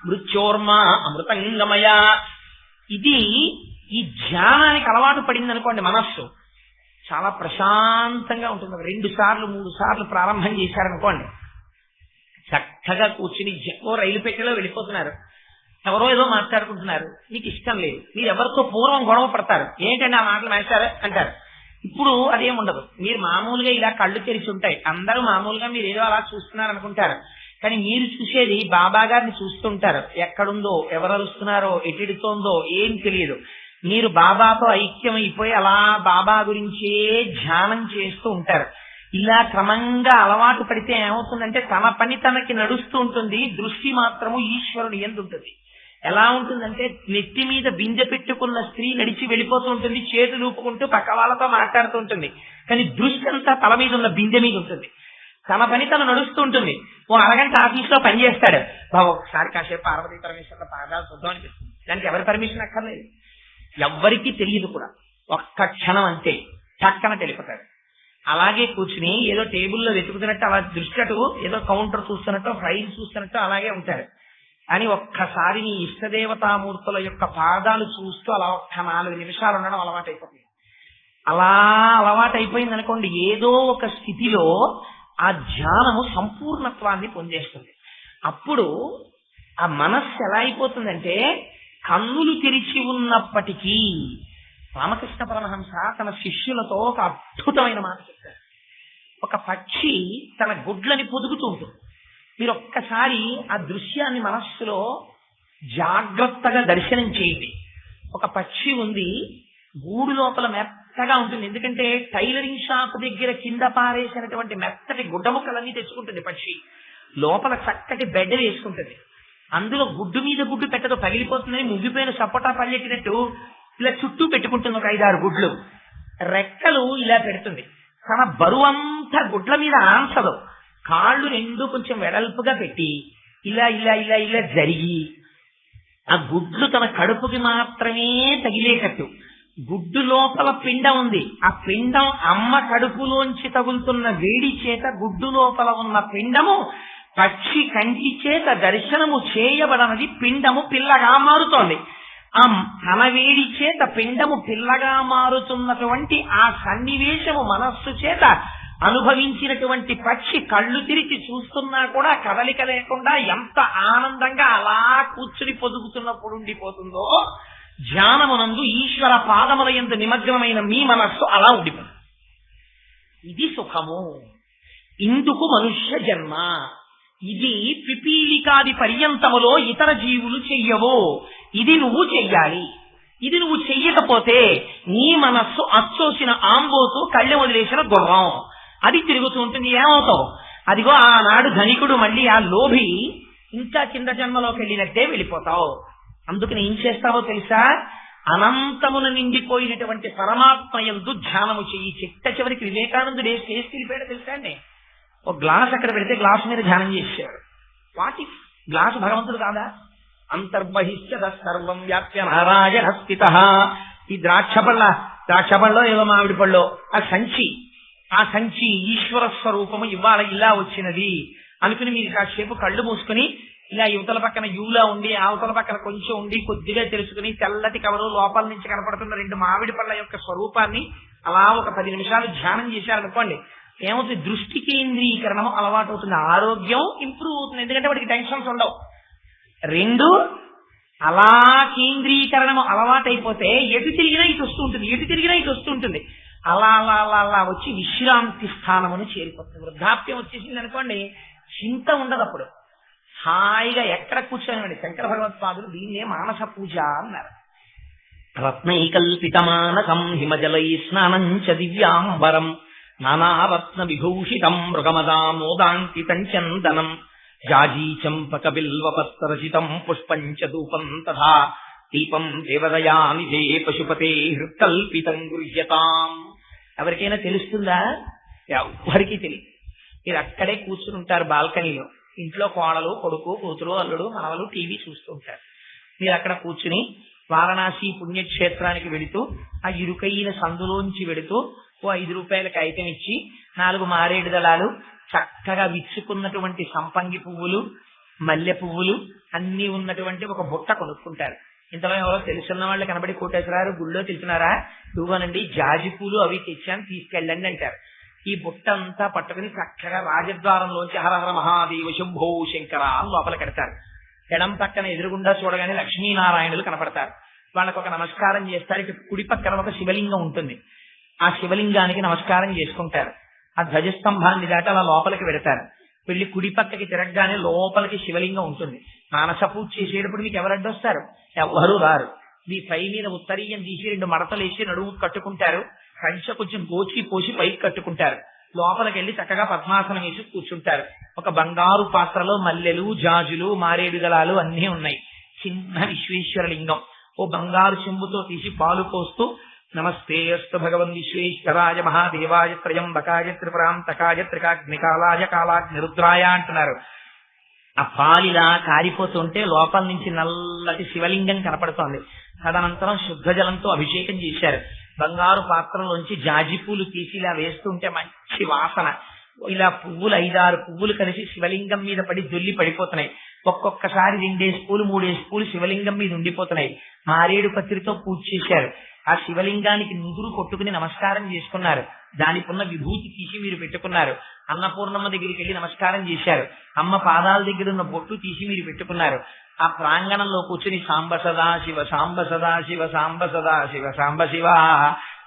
మృత్యోర్మ అమృతంగమయ. ఇది ఈ ధ్యానానికి అలవాటు పడింది అనుకోండి, మనస్సు చాలా ప్రశాంతంగా ఉంటుంది. 2 సార్లు 3 సార్లు ప్రారంభం చేశారనుకోండి, చక్కగా కూర్చుని రైలు పెట్టెలో వెళ్ళిపోతున్నారు, ఎవరో ఏదో మాట్లాడుకుంటున్నారు, మీకు ఇష్టం లేదు, మీరు ఎవరితో పూర్వం గొడవ పడతారు, ఏంటంటే ఆ మాటలు వేశారు అంటారు. ఇప్పుడు అదేముండదు, మీరు మామూలుగా ఇలా కళ్ళు తెరిచి ఉంటాయి, అందరూ మామూలుగా మీరు ఏదో అలా చూస్తున్నారు అనుకుంటారు, కానీ మీరు చూసేది బాబా గారిని చూస్తుంటారు. ఎక్కడుందో, ఎవరు అరుస్తున్నారో, ఎటెడుతోందో ఏం తెలియదు. మీరు బాబాతో ఐక్యమైపోయి అలా బాబా గురించే ధ్యానం చేస్తూ ఉంటారు. ఇలా క్రమంగా అలవాటు పడితే ఏమవుతుందంటే తన పని తనకి నడుస్తూ ఉంటుంది, దృష్టి మాత్రము ఈశ్వరుని యందు ఉంటుంది. ఎలా ఉంటుందంటే నెత్తి మీద బిందె పెట్టుకున్న స్త్రీ నడిచి వెళ్ళిపోతూ ఉంటుంది, చేతులు ఊపుకుంటూ పక్క వాళ్ళతో మాట్లాడుతూ ఉంటుంది, కానీ దృష్టి అంతా తల మీద ఉన్న బిందె మీద ఉంటుంది. తన పని తను నడుస్తూ ఉంటుంది. ఓ అరగంట ఆఫీస్ లో పని చేస్తాడు, బాబు ఒకసారి కాసేపు పార్వతీ పరమేశ్వర పాదాలు చూద్దాం అనిపిస్తుంది. దానికి ఎవరి పర్మిషన్ అక్కర్లేదు, ఎవ్వరికీ తెలియదు కూడా. ఒక్క క్షణం అంతే చక్కన తెలిపోతాడు. అలాగే కూర్చుని ఏదో టేబుల్లో వెతుకుతున్నట్టు అలా దృష్టి అటు ఏదో కౌంటర్ చూస్తున్నట్టు, ఫైల్ చూస్తున్నట్టు అలాగే ఉంటాడు. అని ఒక్కసారి నీ ఇష్టదేవతామూర్తుల యొక్క పాదాలు చూస్తూ అలా ఒక్క 4 నిమిషాలు ఉండడం అలవాటు అయిపోతుంది. అలా అలవాటు అయిపోయింది అనుకోండి, ఏదో ఒక స్థితిలో ఆ ధ్యానము సంపూర్ణత్వాన్ని పొందేస్తుంది. అప్పుడు ఆ మనస్సు ఎలా అయిపోతుందంటే, కన్నులు తెరిచి ఉన్నప్పటికీ రామకృష్ణ పరమహంస తన శిష్యులతో ఒక అద్భుతమైన మాట చెప్తారు. ఒక పక్షి తన గుడ్లని పొదుగుతూ ఉంటుంది. మీరు ఒక్కసారి ఆ దృశ్యాన్ని మనస్సులో జాగ్రత్తగా దర్శనం చేయండి. ఒక పక్షి ఉంది, గూడు లోపల మెత్తగా ఉంటుంది, ఎందుకంటే టైలరింగ్ షాప్ దగ్గర కింద పారేసినటువంటి మెత్తటి గుడ్డముక్కలన్నీ తెచ్చుకుంటుంది పక్షి. లోపల చక్కటి బెడ్ వేసుకుంటుంది, అందులో గుడ్డు మీద గుడ్డు పెట్టదు, పగిలిపోతుందని ముగ్గిపోయిన సపోటా పల్లెట్టినట్టు ఇలా చుట్టూ పెట్టుకుంటుంది ఒక 5-6 గుడ్లు. రెక్కలు ఇలా పెడుతుంది, తన బరువంతా గుడ్ల మీద ఆన్సదు, కాళ్ళు రెండు కొంచెం వెడల్పుగా పెట్టి ఇలా ఇలా ఇలా ఇలా జరిగి ఆ గుడ్లు తన కడుపుకి మాత్రమే తగిలేటట్టు, గుడ్డు లోపల పిండం ఉంది, ఆ పిండం అమ్మ కడుపులోంచి తగులుతున్న వేడి చేత గుడ్డు లోపల ఉన్న పిండము పక్షి కంటి చేత దర్శనము చేయబడనది పిండము పిల్లగా మారుతోంది. ఆ తన వేడి చేత పిండము పిల్లగా మారుతున్నటువంటి ఆ సన్నివేశము మనస్సు చేత అనుభవించినటువంటి పక్షి కళ్ళు తిరిగి చూస్తున్నా కూడా కదలిక లేకుండా ఎంత ఆనందంగా అలా కూర్చుని పొదుగుతున్నప్పుడు ఉండిపోతుందో, ధ్యానమునందు ఈశ్వర పాదముల యందు నిమగ్నమైన మీ మనస్సు అలా ఉండిపోతుంది. ఇది సుఖము. ఇందుకు మనుష్య జన్మ. ఇది పిపీలికాది పర్యంతములో ఇతర జీవులు చెయ్యవు. ఇది నువ్వు చెయ్యాలి. ఇది నువ్వు చెయ్యకపోతే నీ మనస్సు అచ్చోసిన ఆంబోతు కళ్ళె వదిలేసిన గుర్రం, అది తిరుగుతూ ఉంటుంది. ఏమవుతావు? అదిగో ఆనాడు ధనికుడు మళ్ళీ ఆ లోభి ఇంకా కింద జన్మలోకి వెళ్ళినట్టే వెళ్ళిపోతావు. అందుకని ఏం చేస్తావో తెలుసా? అనంతమును నిండిపోయినటువంటి పరమాత్మ యందు ధ్యానము చెయ్యి. చిట్ట చివరికి వివేకానందుడు చేసి తెలిపాడు తెలుసా అండి? ఒక గ్లాస్ అక్కడ పెడితే గ్లాసు మీద ధ్యానం చేశాడు. వాటి గ్లాసు భగవంతుడు కాదా? అంతర్బహిష్ట సర్వం వ్యాప్య నారాయణ స్థితః. ఈ ద్రాక్ష పళ్ళలో ఏదో మామిడి పళ్ళో ఆ సంచి ఈశ్వర స్వరూపము ఇవాళ ఇలా వచ్చినది అనుకుని మీరు కాసేపు కళ్ళు మూసుకుని ఇలా యువతల పక్కన యూలా ఉండి అవతల పక్కన కొంచెం ఉండి కొద్దిగా తెలుసుకుని తెల్లటి కవరు లోపల నుంచి కనపడుతున్న 2 మామిడి పళ్ళ యొక్క స్వరూపాన్ని అలా ఒక 10 నిమిషాలు ధ్యానం చేశారనుకోండి, ఏమవుతుంది? దృష్టి కేంద్రీకరణం అలవాటు అవుతుంది, ఆరోగ్యం ఇంప్రూవ్ అవుతుంది. ఎందుకంటే వాడికి టెన్షన్స్ ఉండవు. 2 అలా కేంద్రీకరణం అలవాటైపోతే ఎటు తిరిగినా ఇటు వస్తూ ఉంటుంది. అలా అలా అలా అలా వచ్చి విశ్రాంతి స్థానమును చేరిపోతుంది. వృద్ధాప్యం వచ్చేసింది అనుకోండి, చింత ఉండదు. అప్పుడు హాయిగా ఎక్కడ కూర్చోనివ్వండి. శంకర భగవత్పాదులు దీన్నే మానస పూజ అన్నారు. రత్నైకల్పితమానకం హిమజలై స్నానం చ దివ్యాంబరం నానారత్న విభూషితం మృగమదామోదాంకితం చందనం జాజీ చంపక బిల్వపత్రచితం పుష్పం చ ధూపం తథా దీపం దేవదయానిధే పశుపతే హృత్కల్పితం గృహ్యతాం. ఎవరికైనా తెలుస్తుందా? ఎవరికి తెలియదు. మీరు అక్కడే కూర్చుని ఉంటారు బాల్కనీలో. ఇంట్లో కోడలు, కొడుకు, కూతురు, అల్లుడు, మనవలు టీవీ చూస్తూ ఉంటారు. మీరు అక్కడ కూర్చుని వారణాసి పుణ్యక్షేత్రానికి వెళుతూ ఆ ఇరుకైన సందులోంచి వెళుతూ ఓ 5 రూపాయల కాగితం ఇచ్చి 4 మారేడు దళాలు, చక్కగా విచ్చుకున్నటువంటి సంపంగి పువ్వులు, మల్లె పువ్వులు అన్ని ఉన్నటువంటి ఒక బుట్ట కొనుక్కుంటారు. ఇంతలో ఎవరో తెలుసున్న వాళ్ళు కనబడి కోటేశ్వరారు గుళ్ళో తెలుసున్నారా, ఇవ్వనండి జాజి పూలు అవి తెచ్చాను తీసుకెళ్ళండి అంటారు. ఈ బుట్ట అంతా పట్టుకుని చక్కగా రాజద్వారంలోంచి హరహర మహాదేవ శంభో శంకర అని లోపల కడతారు. ఎడం పక్కన ఎదురుగుండా చూడగానే లక్ష్మీనారాయణులు కనపడతారు. వాళ్ళకు ఒక నమస్కారం చేస్తారు. ఇటు కుడి పక్కన ఒక శివలింగం ఉంటుంది. ఆ శివలింగానికి నమస్కారం చేసుకుంటారు. ఆ ధ్వజస్తంభాన్ని దాటి అలా లోపలికి వెడతారు. వెళ్ళి కుడి పక్కకి తిరగగానే లోపలికి శివలింగం ఉంటుంది. మానస పూజ చేసేటప్పుడు మీకు ఎవరు అడ్డొస్తారు? ఎవరు రారు. మీ పై మీద ఉత్తరీయం తీసి 2 మడతలు వేసి నడుము కట్టుకుంటారు. కంచె కొంచెం గోచి పోసి పైకి కట్టుకుంటారు. లోపలికి వెళ్ళి చక్కగా పద్మాసనం వేసి కూర్చుంటారు. ఒక బంగారు పాత్రలో మల్లెలు, జాజులు, మారేడు దళాలు అన్నీ ఉన్నాయి. చిన్న విశ్వేశ్వర లింగం. ఓ బంగారు చెంబుతో తీసి పాలు పోస్తూ నమస్తే అస్తు భగవన్ విశ్వేశ్వరాయ మహాదేవాయ త్రయంబకాయ త్రిపురాంతకాయ త్రికాగ్నికాలాయ కాలాగ్నిరుద్రాయ అంటున్నారు. ఆ పాలిలా కారిపోతుంటే లోపల నుంచి నల్లటి శివలింగం కనపడుతోంది. తదనంతరం శుద్ధ జలంతో అభిషేకం చేశారు. బంగారు పాత్రలోంచి జాజి పూలు తీసి ఇలా వేస్తుంటే మంచి వాసన. ఇలా పువ్వులు 5-6 పువ్వులు కలిసి శివలింగం మీద పడి జొల్లి పడిపోతున్నాయి. ఒక్కొక్కసారి 2 పూలు 3 పూలు శివలింగం మీద ఉండిపోతున్నాయి. మారేడు పత్రితో పూజ చేశారు. ఆ శివలింగానికి నుదురు కొట్టుకుని నమస్కారం చేసుకున్నారు. దానికున్న విభూతి తీసి మీరు పెట్టుకున్నారు. అన్నపూర్ణమ్మ దగ్గరికి వెళ్ళి నమస్కారం చేశారు. అమ్మ పాదాల దగ్గర ఉన్న బొట్టు తీసి మీరు పెట్టుకున్నారు. ఆ ప్రాంగణంలో కూర్చుని సాంబ సదా శివ సాంబ సదా శివ సాంబ సదా శివ సాంబ శివ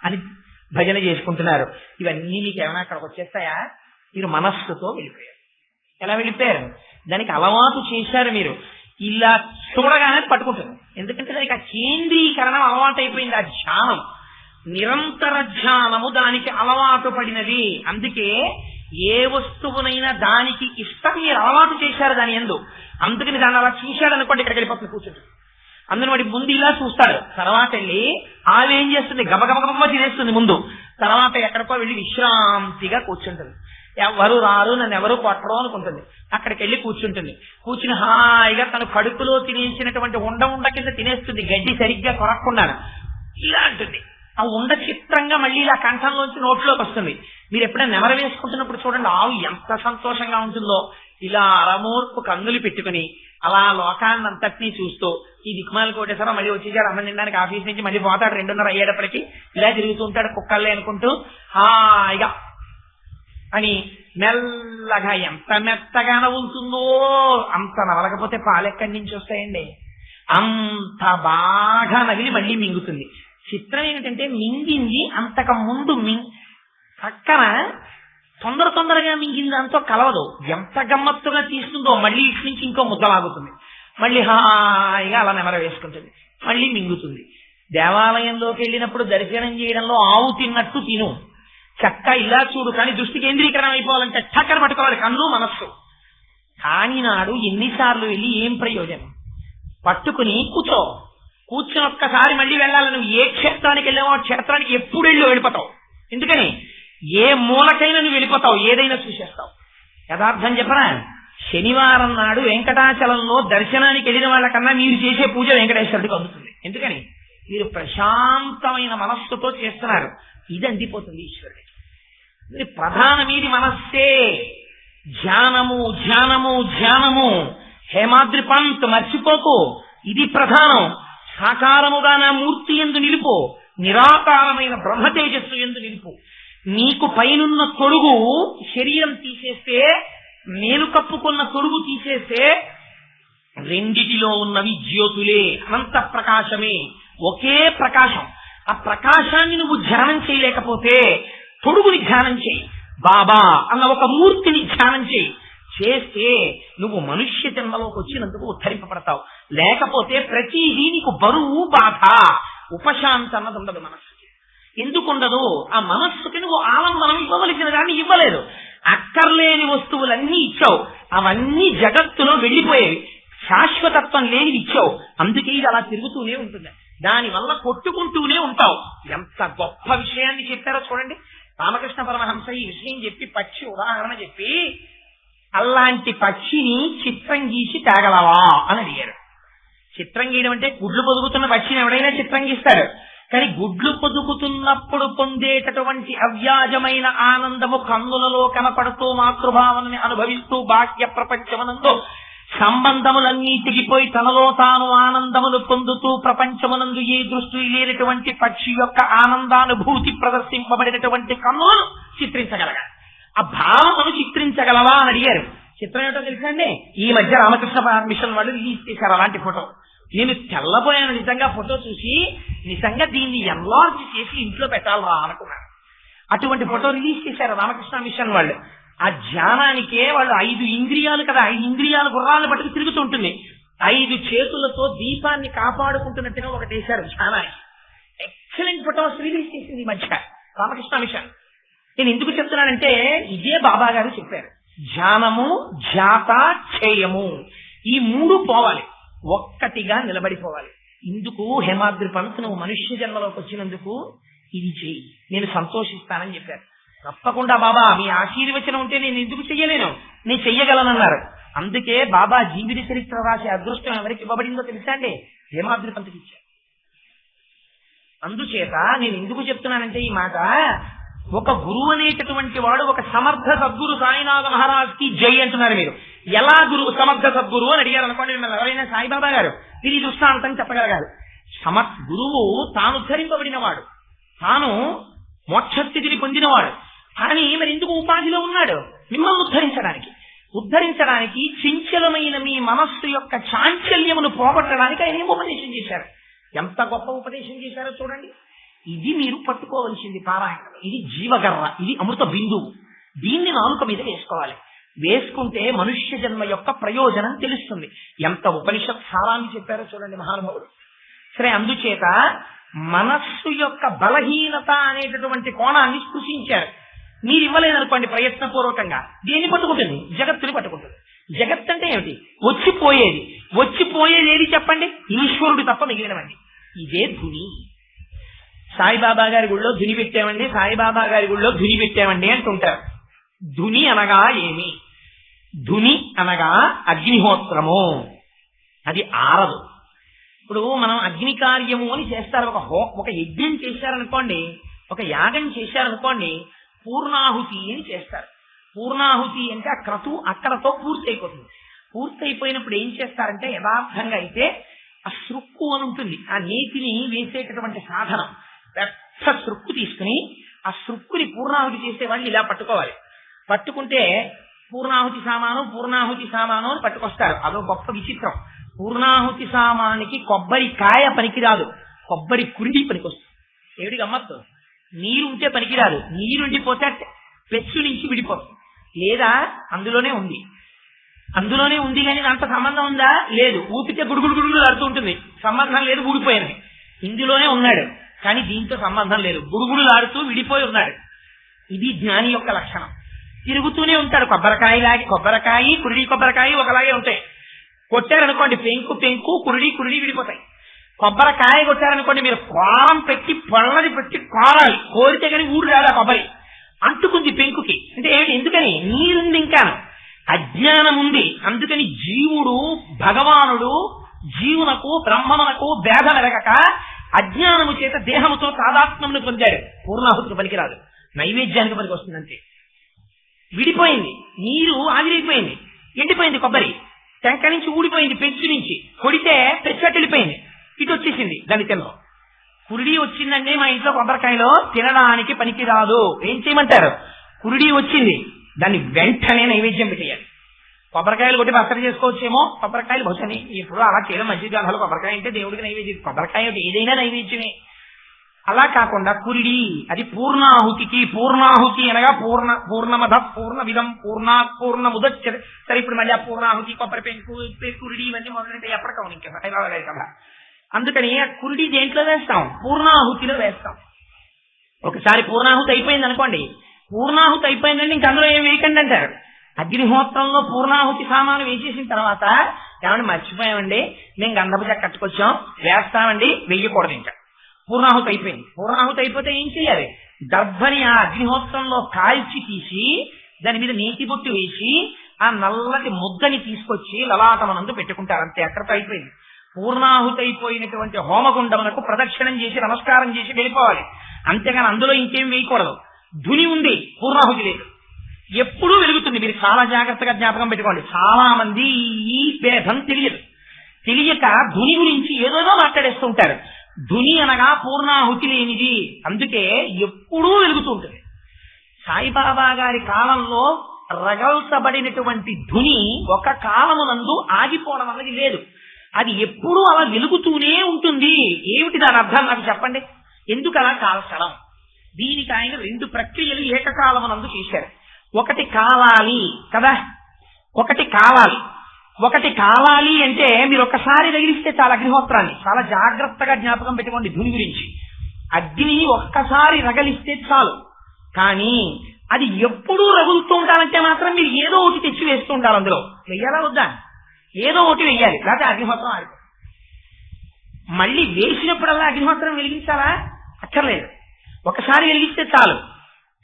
అని భజన చేసుకుంటున్నారు. ఇవన్నీ మీకు ఏమైనా అక్కడికి వచ్చేస్తాయా? మీరు మనస్సుతో వెళ్ళిపోయారు. ఎలా వెళ్ళిపోయారు? దానికి అలవాటు చేశారు మీరు. ఇలా చూడగానే పట్టుకుంటుంది. ఎందుకంటే దానికి ఆ కేంద్రీకరణం అలవాటు అయిపోయింది. ఆ ధ్యానం, నిరంతర ధ్యానము దానికి అలవాటు పడినది. అందుకే ఏ వస్తువునైనా దానికి ఇష్టం మీరు అలవాటు చేశారు దాని యందు. అందుకని దాన్ని అలా చూశాడు అనుకోండి, ఇక్కడికి వెళ్ళిపోతుంది కూర్చుంటుంది. అందులో వాడి ముందు ఇలా చూస్తాడు, తర్వాత వెళ్ళి ఆవేం చేస్తుంది, గబగబగబ తినేస్తుంది ముందు, తర్వాత ఎక్కడికో వెళ్ళి విశ్రాంతిగా కూర్చుంటుంది. ఎవరు రారు, నన్ను ఎవరు కొట్టరు అనుకుంటుంది. అక్కడికి వెళ్ళి కూర్చుంటుంది. కూర్చుని హాయిగా తను కడుపులో తినేసినటువంటి ఉండ కింద తినేస్తుంది, గడ్డి సరిగ్గా కొరక్కుండా. ఇలా అంటుంది. ఆ ఉండ చిత్రంగా మళ్ళీ ఇలా కంఠంలోంచి నోట్లోకి వస్తుంది. మీరు ఎప్పుడైనా నెమర వేసుకుంటున్నప్పుడు చూడండి, ఆవు ఎంత సంతోషంగా ఉంటుందో. ఇలా అరమోర్పు కన్నులు పెట్టుకుని అలా లోకాన్ని అంతటినీ చూస్తూ, ఈ దిక్మాల కోటేశ్వరం మళ్ళీ వచ్చేసాడు అన్నం తినడానికి ఆఫీస్ నుంచి, మళ్ళీ పోతాడు 2:30 అయ్యేటప్పటికి, ఇలా తిరుగుతూ ఉంటాడు కుక్కల్లే అనుకుంటూ హాయిగా అని మెల్లగా. ఎంత మెత్తగా నవ్వుతుందో, అంత నవలకపోతే పాలు ఎక్కడి నుంచి వస్తాయండి? అంత బాగా నగిలి మళ్ళీ మింగుతుంది. చిత్రం ఏంటంటే మింగింది అంతకు ముందు పక్కన తొందరగా మింగింది అంతా కలవదు. ఎంత గమ్మత్తుగా తీస్తుందో మళ్ళీ ఇటు నుంచి ఇంకో ముద్దలాగుతుంది. మళ్ళీ హాయిగా అలా నెమర వేసుకుంటుంది, మళ్ళీ మింగుతుంది. దేవాలయంలోకి వెళ్ళినప్పుడు దర్శనం చేయడంలో ఆవు తిన్నట్టు తిను, చక్క ఇలా చూడు, కానీ దృష్టి కేంద్రీకరణ అయిపోవాలంటే చక్కర పట్టుకోవాలి కన్ను మనస్సు. కాని నాడు ఎన్నిసార్లు వెళ్ళి ఏం ప్రయోజనం? పట్టుకుని కూర్చొని ఒక్కసారి మళ్ళీ వెళ్ళాలి. నువ్వు ఏ క్షేత్రానికి వెళ్ళావో ఆ క్షేత్రానికి ఎప్పుడు వెళ్ళిపోతావు. ఎందుకని ఏ మూలకైనా నువ్వు వెళ్ళిపోతావు, ఏదైనా చూసేస్తావు. యథార్థం చెప్పనా? శనివారం నాడు వెంకటాచలంలో దర్శనానికి వెళ్ళిన వాళ్ళకన్నా మీరు చేసే పూజ వెంకటేశ్వరుడికి అందుతుంది. ఎందుకని మీరు ప్రశాంతమైన మనస్సుతో చేస్తున్నారు. ఇది అందిపోతుంది ఈశ్వరుడికి. ప్రధానమీది మనస్సే. ధ్యానము ధ్యానము ధ్యానము. హేమాద్రి పంత్ మర్చిపోకు, ఇది ప్రధానం. సాకారముగా నా మూర్తి ఎందు నిలుపు, నిరాకారమైన బ్రహ్మ తేజస్సు ఎందు నిలుపు. నీకు పైనున్న తొడుగు శరీరం తీసేస్తే, నేను కప్పుకున్న తొడుగు తీసేస్తే, రెండిటిలో ఉన్నవి జ్యోతులే, అనంత ప్రకాశమే, ఒకే ప్రకాశం. ఆ ప్రకాశాన్ని నువ్వు ధ్యానం చేయలేకపోతే తొడుగుని ధ్యానం చేయి. బాబా అన్న ఒక మూర్తిని ధ్యానం చేయి. చేస్తే నువ్వు మనుష్య జన్మలోకి వచ్చినందుకు ఉద్ధరింపబడతావు. లేకపోతే ప్రతిదీ నీకు బరువు, బాధ, ఉపశాంతి అన్నది ఉండదు మనస్సుకి. ఎందుకుండదు? ఆ మనస్సుకి నువ్వు ఆలంబనం ఇవ్వవలసిన దాన్ని ఇవ్వలేదు. అక్కర్లేని వస్తువులన్నీ ఇచ్చావు, అవన్నీ జగత్తులో వెళ్ళిపోయేవి. శాశ్వతత్వం లేనివి ఇచ్చావు, అందుకే ఇది అలా తిరుగుతూనే ఉంటుంది. దానివల్ల కొట్టుకుంటూనే ఉంటావు. ఎంత గొప్ప విషయాన్ని చెప్పారో చూడండి. రామకృష్ణ పరమహంస ఈ విషయం చెప్పి పక్షి ఉదాహరణ చెప్పి, అలాంటి పక్షిని చిత్రం గీసి తేగలవా అని అడిగారు. చిత్రం గీయడం అంటే గుడ్లు పొదుగుతున్న పక్షిని ఎవడైనా చిత్రం గీస్తాడు. కానీ గుడ్లు పొదుగుతున్నప్పుడు పొందేటటువంటి అవ్యాజమైన ఆనందము, కన్నులలో కనపడుతూ మాతృభావనని అనుభవిస్తూ బాహ్య ప్రపంచమునందు సంబంధములన్నీ తెగిపోయి తనలో తాను ఆనందములు పొందుతూ ప్రపంచమునందు ఏ దృష్టి లేనటువంటి పక్షి యొక్క ఆనందానుభూతి ప్రదర్శింపబడినటువంటి కన్నులను చిత్రించగలగాలి. ఆ భావమును చిత్రించగలవా అని అడిగారు. చిత్రం ఏమిటో తెలుసండి? ఈ మధ్య రామకృష్ణ మిషన్ వాళ్ళు రిలీజ్ చేశారు అలాంటి ఫోటో. నేను తెల్లబోయాను నిజంగా ఫోటో చూసి. నిజంగా దీన్ని ఎన్లార్జ్ చేసి ఇంట్లో పెట్టాలా అనుకున్నాను. అటువంటి ఫోటో రిలీజ్ చేశారు రామకృష్ణ మిషన్ వాళ్ళు. ఆ ధ్యానానికే వాళ్ళు 5 ఇంద్రియాలు కదా, 5 ఇంద్రియాలు గుర్రాలను పట్టుకు తిరుగుతుంటుంది. 5 చేతులతో దీపాన్ని కాపాడుకుంటున్నట్టుగా ఒకటి వేశారు ధ్యానానికి. ఎక్సలెంట్ ఫోటోస్ రిలీజ్ చేసింది ఈ మధ్య రామకృష్ణ మిషన్. నేను ఎందుకు చెప్తున్నానంటే ఇదే బాబా గారు చెప్పారు. ధ్యానము, ధ్యాత, ఛేయము, ఈ 3 పోవాలి, ఒక్కటిగా నిలబడిపోవాలి. ఇందుకు హేమాద్రి పంత్ నువ్వు మనుష్య జన్మలోకి వచ్చినందుకు ఇది చేయి, నేను సంతోషిస్తానని చెప్పారు. తప్పకుండా బాబా మీ ఆశీర్వచనం ఉంటే నేను ఎందుకు చెయ్యలేను, నేను చెయ్యగలనన్నారు. అందుకే బాబా జీవిత చరిత్ర రాసే అదృష్టం ఎవరికి ఇవ్వబడిందో తెలుసా అండి? హేమాద్రి పంత్కి ఇచ్చారు. అందుచేత నేను ఎందుకు చెప్తున్నానంటే ఈ మాట, ఒక గురువు అనేటటువంటి వాడు ఒక సమర్థ సద్గురు సాయినాథ మహారాజ్ కి జై అంటున్నారు. మీరు ఎలా గురువు సమర్థ సద్గురు అని అడిగారు అనుకోండి, మిమ్మల్ని ఎవరైనా సాయిబాబా గారు ఇది దృష్టాంతం చెప్పగలగారు. గురువు తాను ఉద్ధరింపబడిన వాడు, తాను మోక్షస్థితిని పొందినవాడు. కానీ మరి ఎందుకు ఉపాధిలో ఉన్నాడు? మిమ్మల్ని ఉద్ధరించడానికి చంచలమైన మీ మనస్సు యొక్క చాంచల్యమును పోగొట్టడానికి ఆయన ఉపదేశం చేశారు. ఎంత గొప్ప ఉపదేశం చేశారో చూడండి. ఇది మీరు పట్టుకోవలసింది పారాయణం. ఇది జీవగర్ర, ఇది అమృత బిందువు. దీన్ని నాలుక మీద వేసుకోవాలి. వేసుకుంటే మనుష్య జన్మ యొక్క ప్రయోజనం తెలుస్తుంది. ఎంత ఉపనిషత్ సారాన్ని చెప్పారో చూడండి మహానుభావుడు. సరే, అందుచేత మనస్సు యొక్క బలహీనత అనేటటువంటి కోణాన్ని స్పృశించారు. మీరు ఇవ్వలేదనుకోండి ప్రయత్నపూర్వకంగా, దేన్ని పట్టుకుంటుంది? జగత్తుని పట్టుకుంటుంది. జగత్ అంటే ఏమిటి? వచ్చిపోయేది ఏది చెప్పండి? ఈశ్వరుడు తప్ప మిగిలినవండి. ఇదే ధుని. సాయిబాబా గారి గుళ్ళో ధుని పెట్టామండి, సాయిబాబా గారి గుళ్ళో ధుని పెట్టామండి అంటుంటారు. ధుని అనగా ఏమి? ధుని అనగా అగ్నిహోత్రము. అది ఆరదు. ఇప్పుడు మనం అగ్ని కార్యము అని చేస్తారు. ఒక యజ్ఞం చేశారనుకోండి, ఒక యాగం చేశారనుకోండి, పూర్ణాహుతి అని చేస్తారు. పూర్ణాహుతి అంటే ఆ క్రతు అక్కడతో పూర్తయిపోతుంది. పూర్తయిపోయినప్పుడు ఏం చేస్తారంటే, యథార్థంగా అయితే ఆ సృక్కు అని ఉంటుంది, ఆ నేతిని వేసేటటువంటి సాధనం, పెద్ద సృక్కు తీసుకుని ఆ సృక్కుని పూర్ణాహుతి చేసేవాళ్ళు ఇలా పట్టుకోవాలి. పట్టుకుంటే పూర్ణాహుతి సామాను అని పట్టుకొస్తారు. అదో గొప్ప విచిత్రం. పూర్ణాహుతి సామానికి కొబ్బరికాయ పనికిరాదు, కొబ్బరి కురిడి పనికొస్తుంది. ఏమిటి గమ్మత్తు? నీరుంటే పనికిరాదు, నీరుండిపోతే పెచ్చు నుంచి విడిపోతుంది. లేదా అందులోనే ఉంది కానీ దాంతో సంబంధం ఉందా? లేదు. ఊపితే గుడుగుడు ఆడుతూ ఉంటుంది, సంబంధం లేదు, ఊడిపోయింది. ఇందులోనే ఉన్నాడు కానీ దీంతో సంబంధం లేదు, గుడుగుడు ఆడుతూ విడిపోయి ఉన్నాడు. ఇది జ్ఞాని యొక్క లక్షణం. తిరుగుతూనే ఉంటాడు. కొబ్బరికాయ కురిడి ఒకలాగే ఉంటాయి. కొట్టారనుకోండి పెంకు కురిడి విడిపోతాయి. కొబ్బరికాయ కొట్టారనుకోండి, మీరు కోరం పెట్టి పొల్లది పెట్టి కోరాలి, కోరితే కానీ ఊరు రాదా కొబ్బరి, అంటుకుంది పెంకుకి. అంటే ఏమిటి? ఎందుకని? నీరుంది, ఇంకా అజ్ఞానం ఉంది. అందుకని జీవుడు భగవానుడు జీవునకు బ్రహ్మమునకు భేదం ఎరగక అజ్ఞానము చేత దేహముతో తాదాత్మ్యమును పొందాడు. పూర్ణాహుతికి పనికిరాదు, నైవేద్యానికి పనికి వస్తుందంటే. విడిపోయింది, నీరు ఆవిరైపోయింది, ఎండిపోయింది కొబ్బరి, టెంక నుంచి ఊడిపోయింది, పెంచు నుంచి కొడితే పెచ్చట్టు వెళ్ళిపోయింది, ఇటు వచ్చేసింది. దాని తెల్లో కురిడి వచ్చిందండి మా ఇంట్లో కొబ్బరికాయలో, తినడానికి పనికిరాదు. ఏం చేయమంటారు? కురిడి వచ్చింది, దాన్ని వెంటనే నైవేద్యం పెట్టేయాలి. కొబ్బరికాయలు కొట్టి పచ్చడి చేసుకోవచ్చేమో, కొబ్బరికాయలు బహుశని ఇప్పుడు అలా చేయడం మంచిది కాదు. కొబ్బరికాయ అంటే దేవుడికి నైవేద్యం, కొబ్బరికాయ ఏదైనా నైవేద్యమే. అలా కాకుండా కురిడి, అది పూర్ణాహుతికి. పూర్ణాహుతి అనగా పూర్ణమద పూర్ణవిధం పూర్ణముదచ్చ. సరే, ఇప్పుడు మళ్ళీ ఆ పూర్ణాహుతి, కొబ్బరి పెంకు, కురిడి ఇవన్నీ మొదలంటే ఎప్పటికవును ఇంకా కదా. అందుకని ఆ కురిడి దేంట్లో వేస్తాం? పూర్ణాహుతిలో వేస్తాం. ఒకసారి పూర్ణాహుతి అయిపోయింది అనుకోండి, పూర్ణాహుతి అయిపోయిందండి ఇంక అందులో ఏం వేయకండి అంటారు. అగ్నిహోత్రంలో పూర్ణాహుతి సామాను వేసేసిన తర్వాత, ఏమంటే మర్చిపోయామండి, మేము గంధపు చెక్క కట్టుకొచ్చాం, వేస్తామండి, వెయ్యకూడదు. ఇంకా పూర్ణాహుతి అయిపోయింది. పూర్ణాహుతి అయిపోతే ఏం చేయాలి? దర్భని ఆ అగ్నిహోత్రంలో కాల్చి తీసి దాని మీద నేతి బొట్టు వేసి ఆ నల్లటి ముద్దని తీసుకొచ్చి లలాటమనందు పెట్టుకుంటారు. అంతే, అక్కడితో అయిపోయింది. పూర్ణాహుతి అయిపోయినటువంటి హోమగుండమునకు ప్రదక్షిణం చేసి నమస్కారం చేసి వెళ్ళిపోవాలి. అంతేగాని అందులో ఇంకేం వేయకూడదు. ధుని ఉంది, పూర్ణాహుతి లేదు, ఎప్పుడూ వెలుగుతుంది. మీరు చాలా జాగ్రత్తగా జ్ఞాపకం పెట్టుకోండి. చాలా మంది ఈ భేదం తెలియక ధుని గురించి ఏదోదో మాట్లాడేస్తుంటారు. ధుని అనగా పూర్ణాహుతి లేనిది, అందుకే ఎప్పుడూ వెలుగుతూ ఉంటుంది. సాయిబాబా గారి కాలంలో రగల్చబడినటువంటి ధుని ఒక కాలమునందు ఆగిపోవడం అన్నది లేదు, అది ఎప్పుడూ అలా వెలుగుతూనే ఉంటుంది. ఏమిటి దాని అర్థం నాకు చెప్పండి? ఎందుకు అలా కాల్చడం? దీనికి ఆయన 2 ప్రక్రియలు ఏకకాలమునందు చేశారు. ఒకటి కాలాలి కదా, ఒకటి కాలాలి అంటే మీరు ఒకసారి రగిలిస్తే చాలా అగ్నిహోత్రాన్ని చాలా జాగ్రత్తగా జ్ఞాపకం పెట్టుకోండి. ధుని గురించి, అగ్ని ఒక్కసారి రగలిస్తే చాలు, కానీ అది ఎప్పుడూ రగులుతూ ఉండాలంటే మాత్రం మీరు ఏదో ఒకటి తెచ్చి వేస్తూ ఉండాలి. అందులో వెయ్యాలా వద్దా? ఏదో ఒకటి వెయ్యాలి, లేకపోతే అగ్నిహోత్రం ఆగిపోతుంది. మళ్ళీ వేసినప్పుడల్లా అగ్నిహోత్రం వెలిగించాలా? అక్కర్లేదు, ఒకసారి వెలిగిస్తే చాలు.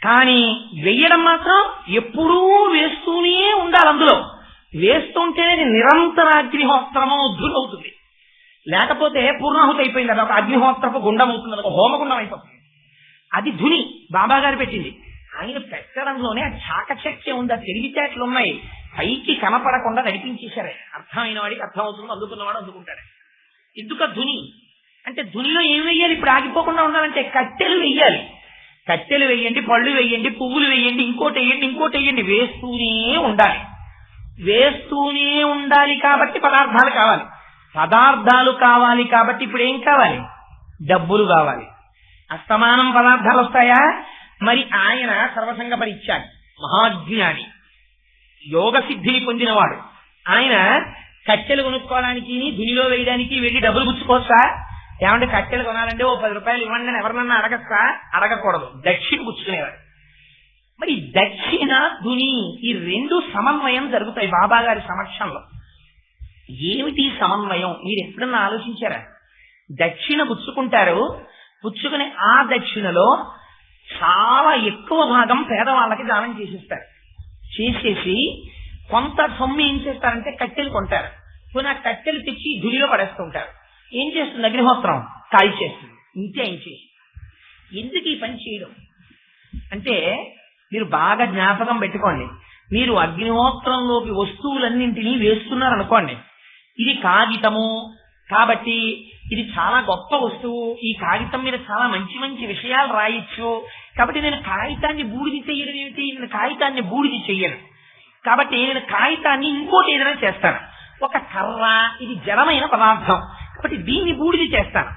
కానీ వెయ్యడం మాత్రం ఎప్పుడూ వేస్తూనే ఉండాలి. అందులో వేస్తుంటేనే నిరంతర అగ్నిహోత్రము ధురవుతుంది. లేకపోతే పూర్ణాహుతి అయిపోయింది కదా, ఒక అగ్నిహోత్రపు గుండం అవుతుంది, ఒక హోమగుండం అయిపోతుంది. అది ధుని బాబా గారు పెట్టింది. ఆయన పెట్టడంలోనే ఆ చాకచక్యం ఉంది, ఆ తెలివితేటలు ఉన్నాయి. పైకి కనపడకుండా నడిపించేశారే. అర్థమైన వాడికి అర్థం అవుతుంది, అందుకున్నవాడు అందుకుంటాడు. ఎందుక ధుని అంటే ధునిలో ఏం వెయ్యాలి? ఇప్పుడు ఆగిపోకుండా ఉండాలంటే కట్టెలు వెయ్యాలి. కట్టెలు వెయ్యండి, పళ్ళు వెయ్యండి, పువ్వులు వెయ్యండి, ఇంకోటి వెయ్యండి, వేస్తూనే ఉండాలి. కాబట్టి పదార్థాలు కావాలి కాబట్టి ఇప్పుడు ఏం కావాలి? డబ్బులు కావాలి. అస్తమానం పదార్థాలు వస్తాయా? మరి ఆయన సర్వసంగ పరిత్యాగి, మహాజ్ఞాని, యోగ సిద్ధిని పొందినవాడు. ఆయన కట్టెలు కొనుక్కోవడానికి ధునిలో వేయడానికి వెళ్ళి డబ్బులు పుచ్చుకోవచ్చా? ఏమంటే కట్టెలు కొనాలంటే ఓ 10 రూపాయలు ఇవ్వండి అని ఎవరినన్నా అడగచ్చా? అడగకూడదు, దక్షిణ పుచ్చుకునేవాడు. మరి దక్షిణ ధుని ఈ 2 సమన్వయం జరుగుతాయి బాబా గారి సమక్షంలో. ఏమిటి సమన్వయం? మీరు ఎప్పుడన్నా ఆలోచించారా? దక్షిణ పుచ్చుకుంటారు, పుచ్చుకునే ఆ దక్షిణలో చాలా ఎక్కువ భాగం పేదవాళ్ళకి దానం చేసిస్తారు. చేసేసి కొంత సొమ్ము ఏం చేస్తారంటే కట్టెలు కొంటారు. కొన్ని ఆ కట్టెలు తెచ్చి ధుడిలో పడేస్తుంటారు. ఏం చేస్తుంది అగ్నిహోత్రం? కాల్చేస్తుంది. ఇంతే ఏం చేసి. ఎందుకు ఈ పని చేయడం అంటే మీరు బాగా జ్ఞాపకం పెట్టుకోండి. మీరు అగ్నిహోత్రంలోకి వస్తువులన్నింటినీ వేస్తున్నారు అనుకోండి, ఇది కాగితము కాబట్టి ఇది చాలా గొప్ప వస్తువు, ఈ కాగితం మీద చాలా మంచి మంచి విషయాలు రాయొచ్చు కాబట్టి నేను కాగితాన్ని బూడిది చెయ్యడం ఏమిటి, నేను కాగితాన్ని బూడిది చెయ్యను కాబట్టి నేను కాగితాన్ని ఇంకోటి ఏదైనా చేస్తాను. ఒక కర్ర, ఇది జడమైన పదార్థం కాబట్టి దీన్ని బూడిది చేస్తాను.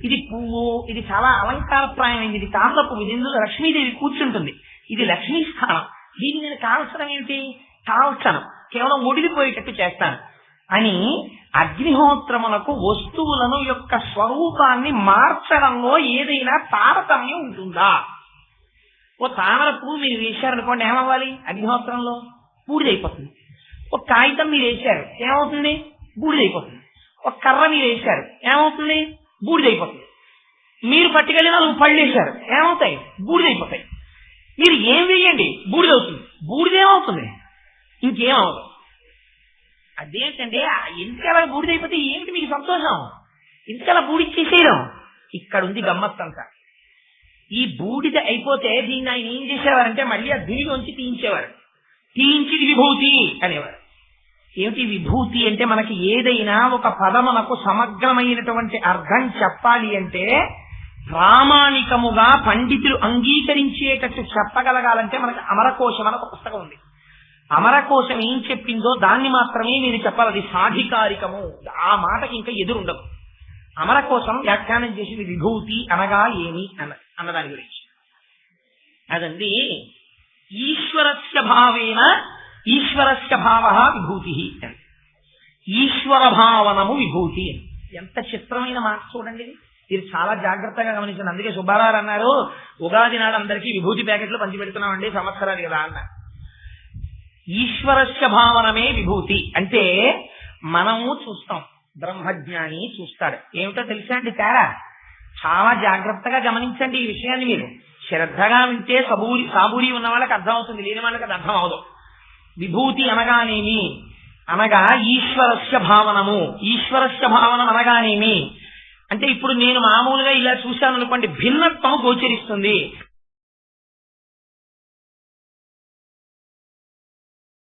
ఇది పువ్వు, ఇది చాలా అలంకారప్రాయమైంది, ఇది తామర పువ్వు, ఇది ఇందులో లక్ష్మీదేవి కూర్చుంటుంది, ఇది లక్ష్మీ స్థానం, దీన్ని నేను కాల్చడం ఏమిటి, కాల్చను, కేవలం ఒడిలిపోయేటట్టు చేస్తాను అని అగ్నిహోత్రములకు వస్తువులను యొక్క స్వరూపాన్ని మార్చడంలో ఏదైనా తారతమ్యం ఉంటుందా? ఓ తామర పువ్వు మీరు వేశారనుకోండి, ఏమవ్వాలి? అగ్నిహోత్రంలో బూడిదైపోతుంది. ఒక కాగితం మీరు వేశారు, ఏమవుతుంది? బూడిదైపోతుంది. ఒక కర్ర మీరు వేశారు, ఏమవుతుంది? బూడిదైపోతుంది. మీరు పట్టుకెళ్ళి 4 పళ్ళు వేశారు, ఏమవుతాయి? బూడిదైపోతాయి. మీరు ఏం వేయండి బూడిదవుతుంది. బూడిదేమవుతుంది? ఇంకేమవుతుంది. అదేంటంటే ఎందుకలా బూడిదైపోతే ఏమిటి మీకు సంతోషం? ఎందుకలా బూడిచ్చేసేయడం? ఇక్కడ ఉంది గమ్మత్తంతా. ఈ బూడిద అయిపోతే దీన్ని ఆయన ఏం చేసేవారంటే మళ్ళీ ఆ దిరిలోంచి తీయించేవారు. తీయించి విభూతి అనేవారు. ఏమిటి విభూతి అంటే మనకి ఏదైనా ఒక పదమునకు సమగ్రమైనటువంటి అర్థం చెప్పాలి అంటే ప్రామాణికముగా పండితులు అంగీకరించేటట్టు చెప్పగలగాలంటే మనకి అమరకోశం అని ఒక పుస్తకం ఉంది. అమరకోశం ఏం చెప్పిందో దాన్ని మాత్రమే మీరు చెప్పాలి. అది సాధికారికము. ఆ మాటకి ఇంకా ఎదురుండదు. అమరకోశం వ్యాఖ్యానం చేసింది విభూతి అనగా ఏమి అన్నదాని గురించి. అదండి ఈశ్వరస్య భావేన ఈశ్వరస్య భావ విభూతి. ఈశ్వర భావనము విభూతి. ఎంత చిత్రమైన మాట చూడండి. ఇది చాలా జాగ్రత్తగా గమనించండి. అందుకే సుబ్బారావు అన్నారు, ఉగాది నాడు అందరికీ విభూతి ప్యాకెట్లు పంచిపెడుతున్నామండి, సంవత్సరాలు కదా అన్నారు. ఈశ్వరస్య భావనమే విభూతి అంటే మనము చూస్తాం, బ్రహ్మజ్ఞాని చూస్తాడు. ఏమిటో తెలుసా అండి తేడా? చాలా జాగ్రత్తగా గమనించండి ఈ విషయాన్ని. మీరు శ్రద్ధగా వింటే సాబూరి ఉన్న వాళ్ళకి అర్థం అవుతుంది, లేని వాళ్ళకి అది అర్థం అవదు. విభూతి అనగానేమి అనగా ఈశ్వరస్య భావనము. ఈశ్వరస్య భావనం అనగానేమి అంటే ఇప్పుడు నేను మామూలుగా ఇలా చూశాను అనుకోండి, భిన్నత్వం గోచరిస్తుంది.